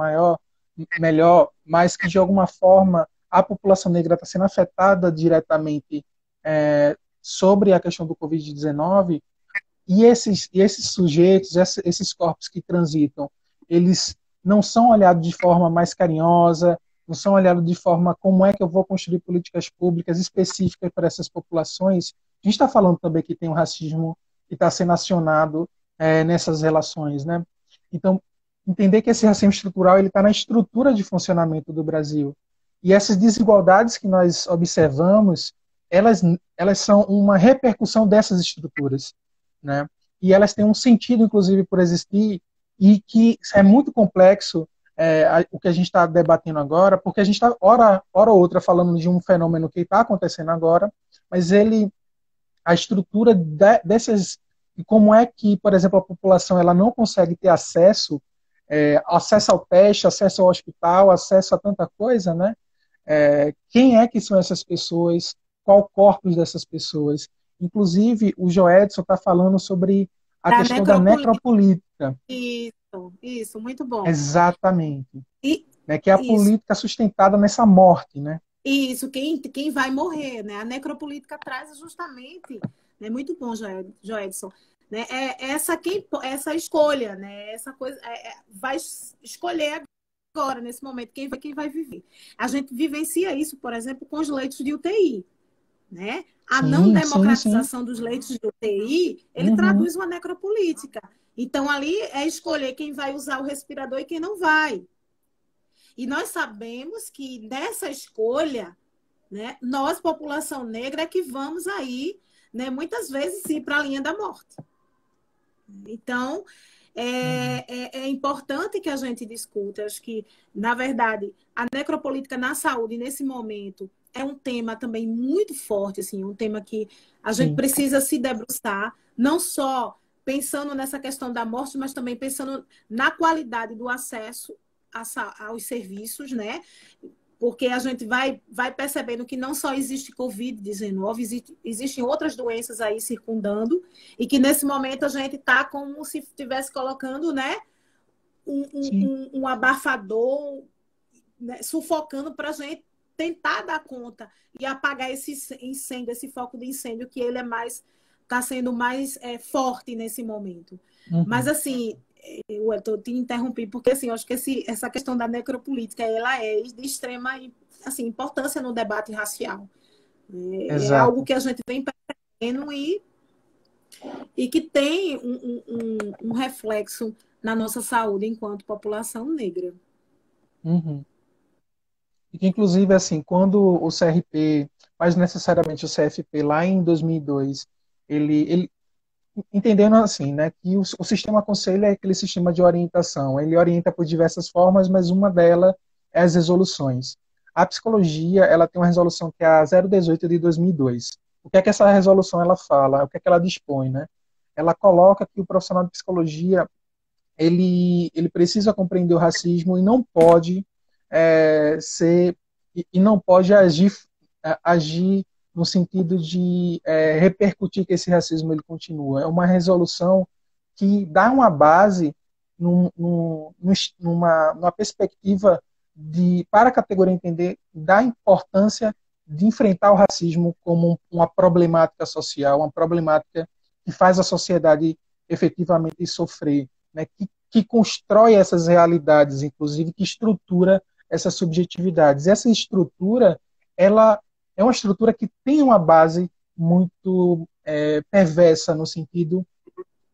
melhor, mas que, de alguma forma, a população negra está sendo afetada diretamente sobre a questão do Covid-19, e esses sujeitos, esses corpos que transitam, eles não são olhados de forma mais carinhosa, não são olhados de forma como é que eu vou construir políticas públicas específicas para essas populações. A gente está falando também que tem um racismo que está sendo acionado nessas relações, né? Então, entender que esse racismo estrutural ele está na estrutura de funcionamento do Brasil. E essas desigualdades que nós observamos, elas são uma repercussão dessas estruturas, né? E elas têm um sentido, inclusive, por existir, e que é muito complexo o que a gente está debatendo agora, porque a gente está, hora ou outra, falando de um fenômeno que está acontecendo agora, mas a estrutura dessas, e como é que, por exemplo, a população ela não consegue ter acesso ao teste, acesso ao hospital, acesso a tanta coisa, né? Quem é que são essas pessoas? Qual o corpus dessas pessoas? Inclusive, o Joedson está falando sobre a Da questão da necropolítica. necropolítica. Isso, muito bom. Exatamente. E Né, que é a isso, política sustentada nessa morte, né? isso, quem vai morrer, né? A necropolítica traz justamente, né? Muito bom, Joedson, né? Essa escolha, né? Essa coisa vai escolher agora, nesse momento, quem vai viver. A gente vivencia isso, por exemplo, com os leitos de UTI, né? A não Sim, sim, sim. democratização dos leitos de UTI, ele Uhum. traduz uma necropolítica. Então, ali é escolher quem vai usar o respirador e quem não vai. E nós sabemos que nessa escolha, né, nós, população negra, é que vamos aí, né, muitas vezes, ir para a linha da morte. Então, Uhum. é importante que a gente discuta. Acho que, na verdade, a necropolítica na saúde, nesse momento, é um tema também muito forte, assim, um tema que a gente Sim. precisa se debruçar, não só pensando nessa questão da morte, mas também pensando na qualidade do acesso aos serviços, né? porque a gente vai percebendo que não só existe Covid-19, existem outras doenças aí circundando, e que nesse momento a gente está como se estivesse colocando, né, Sim. um abafador, né, sufocando para a gente tentar dar conta e apagar esse incêndio, esse foco de incêndio, que ele está sendo mais forte nesse momento. Mas, Uhum. assim, eu te interrompi, porque assim, eu acho que essa questão da necropolítica ela é de extrema assim, importância no debate racial. É algo Exato. que a gente vem percebendo e que tem um reflexo na nossa saúde enquanto população negra. Uhum. E que, inclusive, assim, quando o CRP, mais necessariamente o CFP, lá em 2002, ele entendendo assim, né, que o sistema conselho é aquele sistema de orientação. Ele orienta por diversas formas, mas uma delas é as resoluções. A psicologia, ela tem uma resolução que é a 018 de 2002. O que é que essa resolução ela fala? O que é que ela dispõe, né? Ela coloca que o profissional de psicologia ele precisa compreender o racismo e não pode ser e não pode agir no sentido de repercutir que esse racismo ele continua. É uma resolução que dá uma base numa perspectiva para a categoria entender da importância de enfrentar o racismo como uma problemática social, uma problemática que faz a sociedade efetivamente sofrer, né, que constrói essas realidades, inclusive, que estrutura essas subjetividades. Essa estrutura, ela é uma estrutura que tem uma base muito perversa no sentido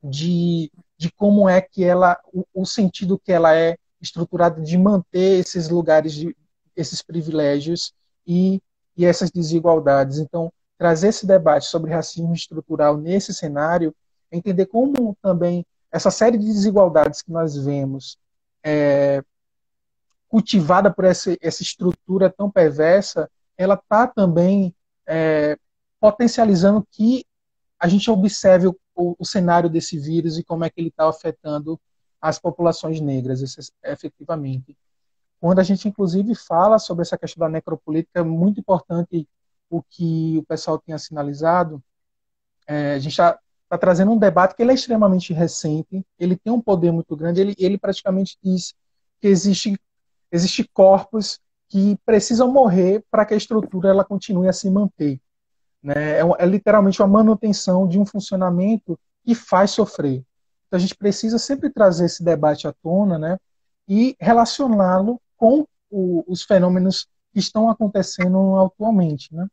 de como é que ela, o sentido que ela é estruturada de manter esses lugares, esses privilégios e essas desigualdades. Então, trazer esse debate sobre racismo estrutural nesse cenário, é entender como também essa série de desigualdades que nós vemos cultivada por essa estrutura tão perversa, ela está também potencializando que a gente observe o cenário desse vírus e como é que ele está afetando as populações negras, efetivamente. Quando a gente, inclusive, fala sobre essa questão da necropolítica, é muito importante o que o pessoal tinha sinalizado. A gente está trazendo um debate que ele é extremamente recente, ele tem um poder muito grande, ele praticamente diz que existe corpos que precisam morrer para que a estrutura ela continue a se manter. Né? É literalmente uma manutenção de um funcionamento que faz sofrer. Então a gente precisa sempre trazer esse debate à tona, né? E relacioná-lo com os fenômenos que estão acontecendo atualmente. Né?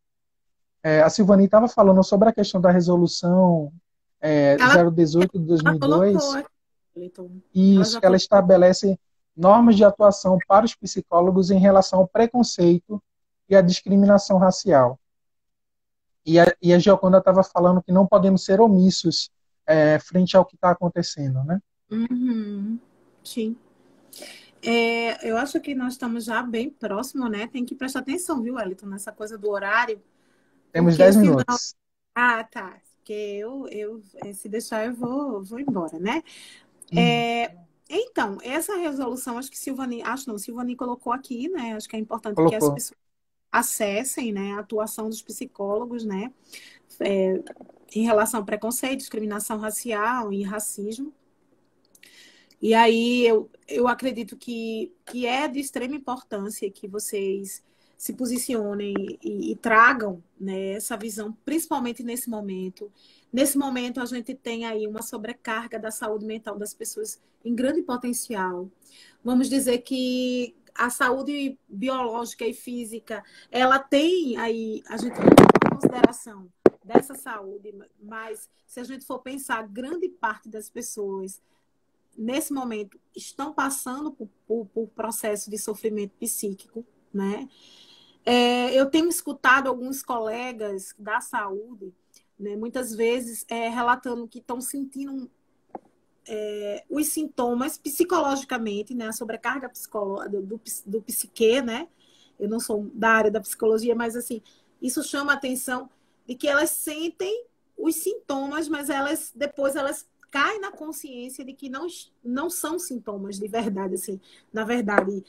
A Silvani estava falando sobre a questão da resolução Ela, 018 de ela colocou 2002, aqui, Wellington. e Ela isso já que ela colocou. estabelece normas de atuação para os psicólogos em relação ao preconceito e à discriminação racial. E a Gioconda estava falando que não podemos ser omissos frente ao que está acontecendo, né? Uhum, sim. Eu acho que nós estamos já bem próximo, né? Tem que prestar atenção, viu, Wellington, nessa coisa do horário, Temos porque 10 senão. minutos. Ah, tá. Porque se deixar, eu vou embora, né? Uhum. Então, essa resolução, acho que Silvani colocou aqui, né? Acho que é importante que as Colocou. pessoas acessem, né, a atuação dos psicólogos, né? É, em relação ao preconceito, discriminação racial e racismo. E aí eu acredito que é de extrema importância que vocês se posicionem e tragam, né, essa visão, principalmente nesse momento. Nesse momento, a gente tem aí uma sobrecarga da saúde mental das pessoas em grande potencial. Vamos dizer que a saúde biológica e física, ela tem aí, a gente tem em consideração dessa saúde, mas se a gente for pensar, grande parte das pessoas nesse momento estão passando por processo de sofrimento psíquico, né? Eu tenho escutado alguns colegas da saúde, né, muitas vezes relatando que estão sentindo os sintomas psicologicamente, né, a sobrecarga do psique, né? Eu não sou da área da psicologia, mas assim, isso chama a atenção de que elas sentem os sintomas, mas depois elas cai na consciência de que não são sintomas de verdade, assim, na verdade,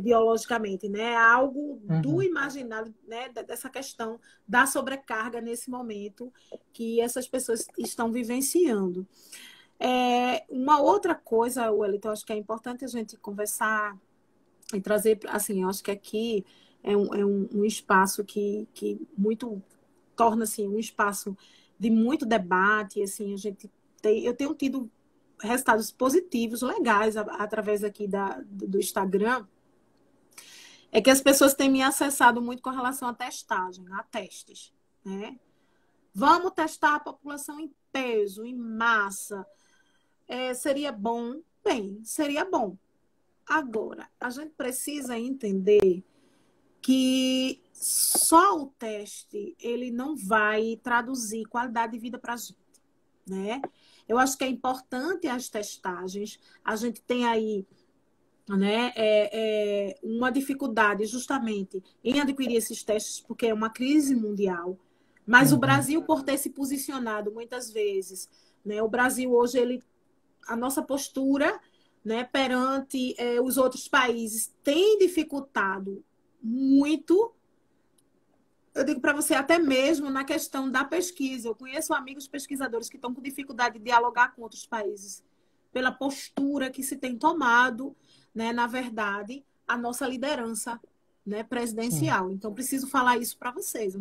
biologicamente, né? É algo do imaginário, né? Dessa questão da sobrecarga nesse momento que essas pessoas estão vivenciando. Uma outra coisa, Wellington, acho que é importante a gente conversar e trazer, assim, eu acho que aqui um espaço que muito torna-se um espaço de muito debate, assim, eu tenho tido resultados positivos, legais, através aqui do Instagram, é que as pessoas têm me acessado muito com relação à testagem, a testes, né? Vamos testar a população em peso, em massa. Seria bom? Bem, seria bom. Agora, a gente precisa entender que só o teste ele não vai traduzir qualidade de vida para a gente, né? Eu acho que é importante as testagens. A gente tem aí, né, uma dificuldade justamente em adquirir esses testes porque é uma crise mundial. Mas o Brasil, por ter se posicionado muitas vezes, né, o Brasil hoje a nossa postura, né, perante os outros países tem dificultado muito. Eu digo para você, até mesmo na questão da pesquisa. Eu conheço amigos pesquisadores que estão com dificuldade de dialogar com outros países, pela postura que se tem tomado, né, na verdade, a nossa liderança, né, presidencial. Então, preciso falar isso para vocês.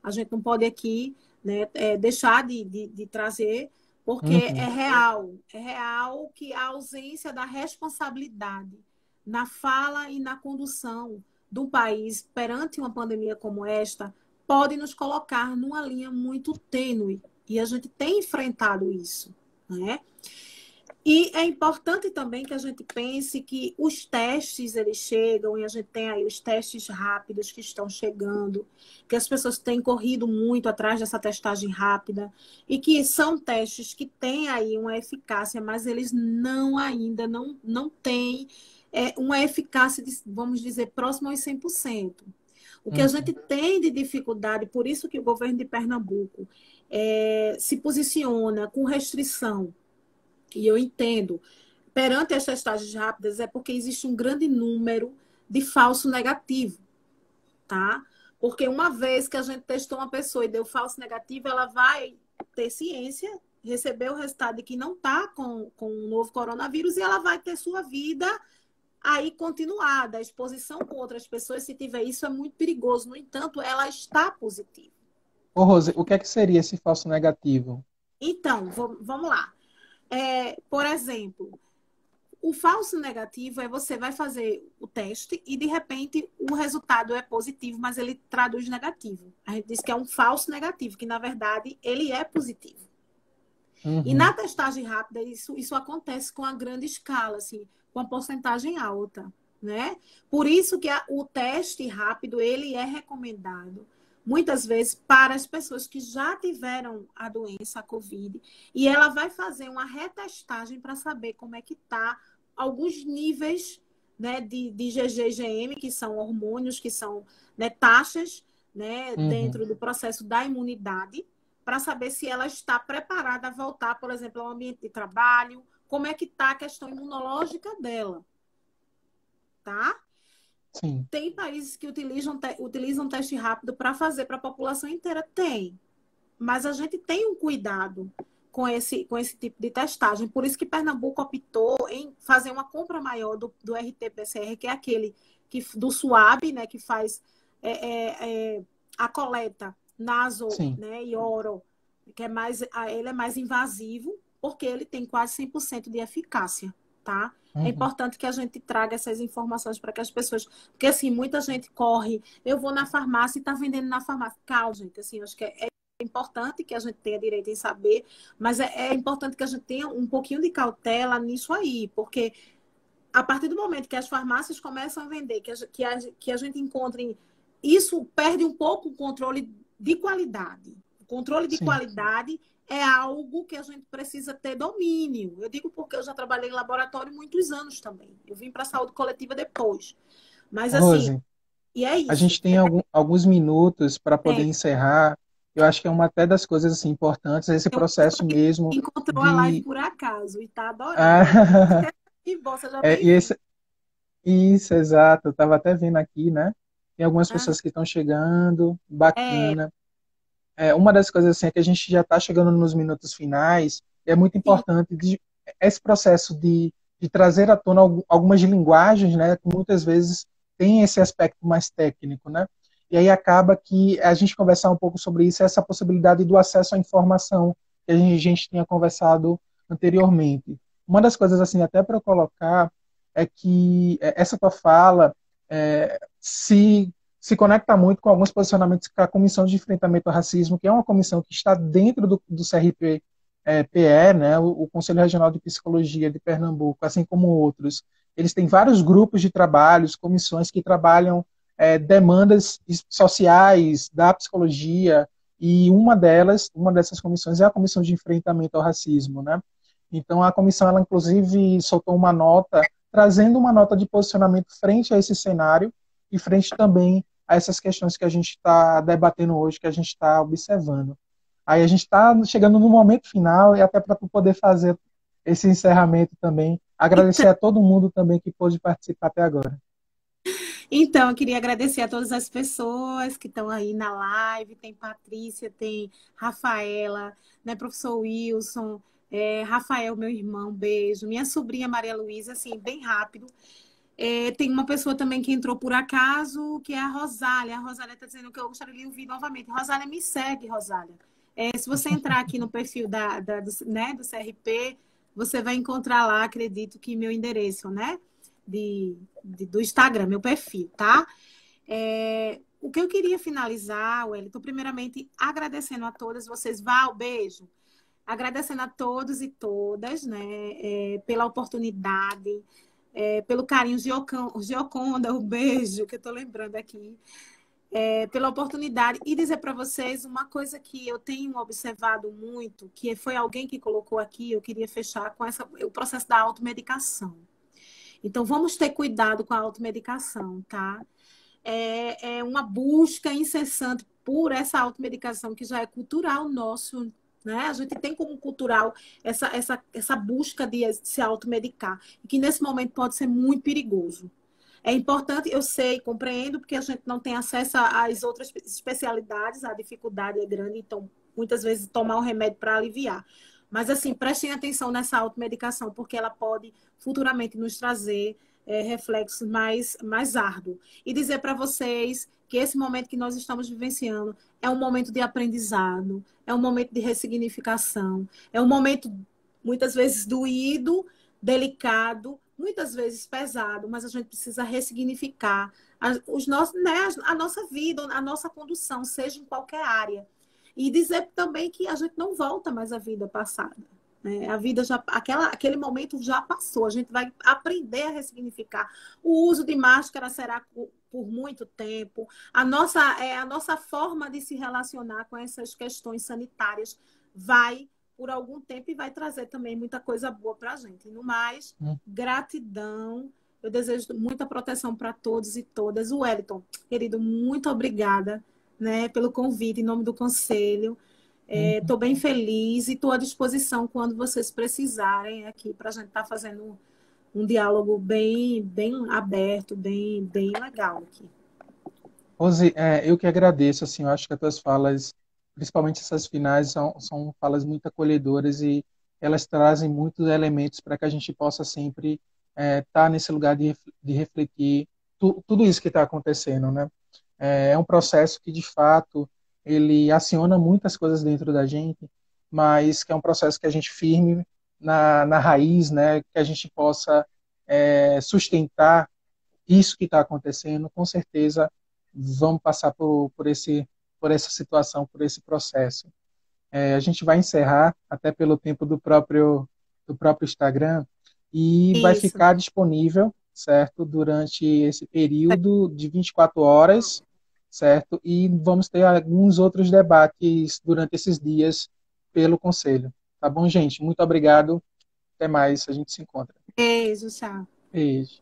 A gente não pode aqui, né, deixar de trazer, porque é real que a ausência da responsabilidade na fala e na condução do país perante uma pandemia como esta pode nos colocar numa linha muito tênue. E a gente tem enfrentado isso, né? E é importante também que a gente pense que os testes, eles chegam, e a gente tem aí os testes rápidos que estão chegando, que as pessoas têm corrido muito atrás dessa testagem rápida, e que são testes que têm aí uma eficácia, mas eles ainda não têm uma eficácia, vamos dizer, próxima aos 100%. O que a gente tem de dificuldade, por isso que o governo de Pernambuco se posiciona com restrição, e eu entendo, perante as testagens rápidas, é porque existe um grande número de falso negativo, tá? Porque uma vez que a gente testou uma pessoa e deu falso negativo, ela vai ter ciência, receber o resultado de que não está com o novo coronavírus e ela vai ter sua vida aí continuada. A exposição com outras pessoas, se tiver isso, é muito perigoso. No entanto, ela está positiva. Ô, Rose, o que é que seria esse falso negativo? Então, vamos lá. Por exemplo, o falso negativo você vai fazer o teste e, de repente, o resultado é positivo, mas ele traduz negativo. A gente diz que é um falso negativo, que, na verdade, ele é positivo. E na testagem rápida, isso acontece com a grande escala, assim, com a porcentagem alta, né? Por isso que o teste rápido, ele é recomendado muitas vezes para as pessoas que já tiveram a doença, a Covid, e ela vai fazer uma retestagem para saber como é que está alguns níveis, né, de GG e GM, que são hormônios, que são, né, taxas, né, dentro do processo da imunidade, para saber se ela está preparada a voltar, por exemplo, ao ambiente de trabalho, como é que está a questão imunológica dela, tá? Sim. Tem países que utilizam teste rápido para fazer para a população inteira? Tem. Mas a gente tem um cuidado com esse tipo de testagem. Por isso que Pernambuco optou em fazer uma compra maior do RT-PCR, que é aquele do SUAB, né, que faz a coleta naso, né, e oro, que ele é mais invasivo, porque ele tem quase 100% de eficácia, tá? É importante que a gente traga essas informações para que as pessoas... Porque, assim, muita gente corre, eu vou na farmácia e está vendendo na farmácia. Calma, gente, assim, acho que é importante que a gente tenha direito em saber, mas é importante que a gente tenha um pouquinho de cautela nisso aí, porque a partir do momento que as farmácias começam a vender, que a gente encontre... Isso perde um pouco o controle de qualidade. O controle de qualidade é algo que a gente precisa ter domínio. Eu digo porque eu já trabalhei em laboratório muitos anos também. Eu vim para a saúde coletiva depois. Mas, Rose, assim, e é isso. a gente tem alguns minutos para poder encerrar. eu acho que é uma até das coisas assim, importantes, esse Tem uma pessoa processo que mesmo encontrou a live de. por acaso e está adorando. Ah, Que bom, seja é, e bem-vindo. isso, exato. Eu estava até vendo aqui, né? Tem algumas Aham. pessoas que estão chegando, É, bacana. Uma das coisas assim é que a gente já está chegando nos minutos finais, e é muito sim. importante esse processo de trazer à tona algumas linguagens, né, que muitas vezes tem esse aspecto mais técnico, né? E aí acaba que a gente conversar um pouco sobre isso, essa possibilidade do acesso à informação que a gente tinha conversado anteriormente. Uma das coisas assim, até para eu colocar, é que essa tua fala se conecta muito com alguns posicionamentos que a Comissão de Enfrentamento ao Racismo, que é uma comissão que está dentro do CRP PE, né, o Conselho Regional de Psicologia de Pernambuco, assim como outros, eles têm vários grupos de trabalhos, comissões que trabalham demandas sociais da psicologia, e uma dessas comissões é a Comissão de Enfrentamento ao Racismo, né? Então a comissão, ela inclusive soltou uma nota, trazendo uma nota de posicionamento frente a esse cenário e frente também a essas questões que a gente está debatendo hoje, que a gente está observando. Aí a gente está chegando no momento final e até para poder fazer esse encerramento também, Então, agradecer a todo mundo também que pôde participar até agora. então, eu queria agradecer a todas as pessoas que estão aí na live. Tem Patrícia, tem Rafaela, né, professor Wilson, Rafael, meu irmão, beijo. Minha sobrinha Maria Luísa, assim, bem rápido. Tem uma pessoa também que entrou por acaso, que é a Rosália. A Rosália está dizendo que eu gostaria de ouvir novamente. Rosália, me segue, Rosália. Se você entrar aqui no perfil né, do CRP, você vai encontrar lá, acredito que meu endereço, né? Do Instagram, meu perfil, tá? O que eu queria finalizar, Wellington, primeiramente agradecendo a todas vocês. Val, beijo. Agradecendo a todos e todas, né, pela oportunidade, pelo carinho, Gioconda, o beijo que eu estou lembrando aqui, pela oportunidade e dizer para vocês uma coisa que eu tenho observado muito, que foi alguém que colocou aqui, eu queria fechar com o processo da automedicação. Então, vamos ter cuidado com a automedicação, tá? É uma busca incessante por essa automedicação que já é cultural nosso, né? A gente tem como cultural essa busca de se automedicar, e que nesse momento pode ser muito perigoso. É importante, eu sei, compreendo, porque a gente não tem acesso às outras especialidades, a dificuldade é grande, então muitas vezes tomar um remédio para aliviar. Mas assim, prestem atenção nessa automedicação, porque ela pode futuramente nos trazer reflexos mais árduos. E dizer para vocês que esse momento que nós estamos vivenciando é um momento de aprendizado, é um momento de ressignificação, é um momento, muitas vezes, doído, delicado, muitas vezes pesado, mas a gente precisa ressignificar a nossa vida, a nossa condução, seja em qualquer área. E dizer também que a gente não volta mais à vida passada. Né? A vida já, aquele momento já passou. A gente vai aprender a ressignificar. O uso de máscara será por muito tempo. A nossa forma de se relacionar com essas questões sanitárias vai por algum tempo e vai trazer também muita coisa boa para a gente. E no mais, gratidão. Eu desejo muita proteção para todos e todas. O Wellington, querido, muito obrigada, né, pelo convite em nome do Conselho. Estou bem feliz e estou à disposição quando vocês precisarem aqui para a gente estar fazendo um diálogo bem aberto, bem legal aqui. Rose, eu que agradeço, assim, eu acho que as tuas falas, principalmente essas finais, são falas muito acolhedoras e elas trazem muitos elementos para que a gente possa sempre estar nesse lugar de refletir tudo isso que está acontecendo, né? É um processo que, de fato, ele aciona muitas coisas dentro da gente, mas que é um processo que a gente firme na raiz, né? Que a gente possa sustentar isso que está acontecendo, com certeza vamos passar por essa situação, por esse processo. A gente vai encerrar, até pelo tempo do próprio Instagram, e vai Isso. ficar disponível, certo, durante esse período de 24 horas, certo? E vamos ter alguns outros debates durante esses dias pelo Conselho. Tá bom, gente? Muito obrigado. Até mais. A gente se encontra. Beijo, tchau. Beijo.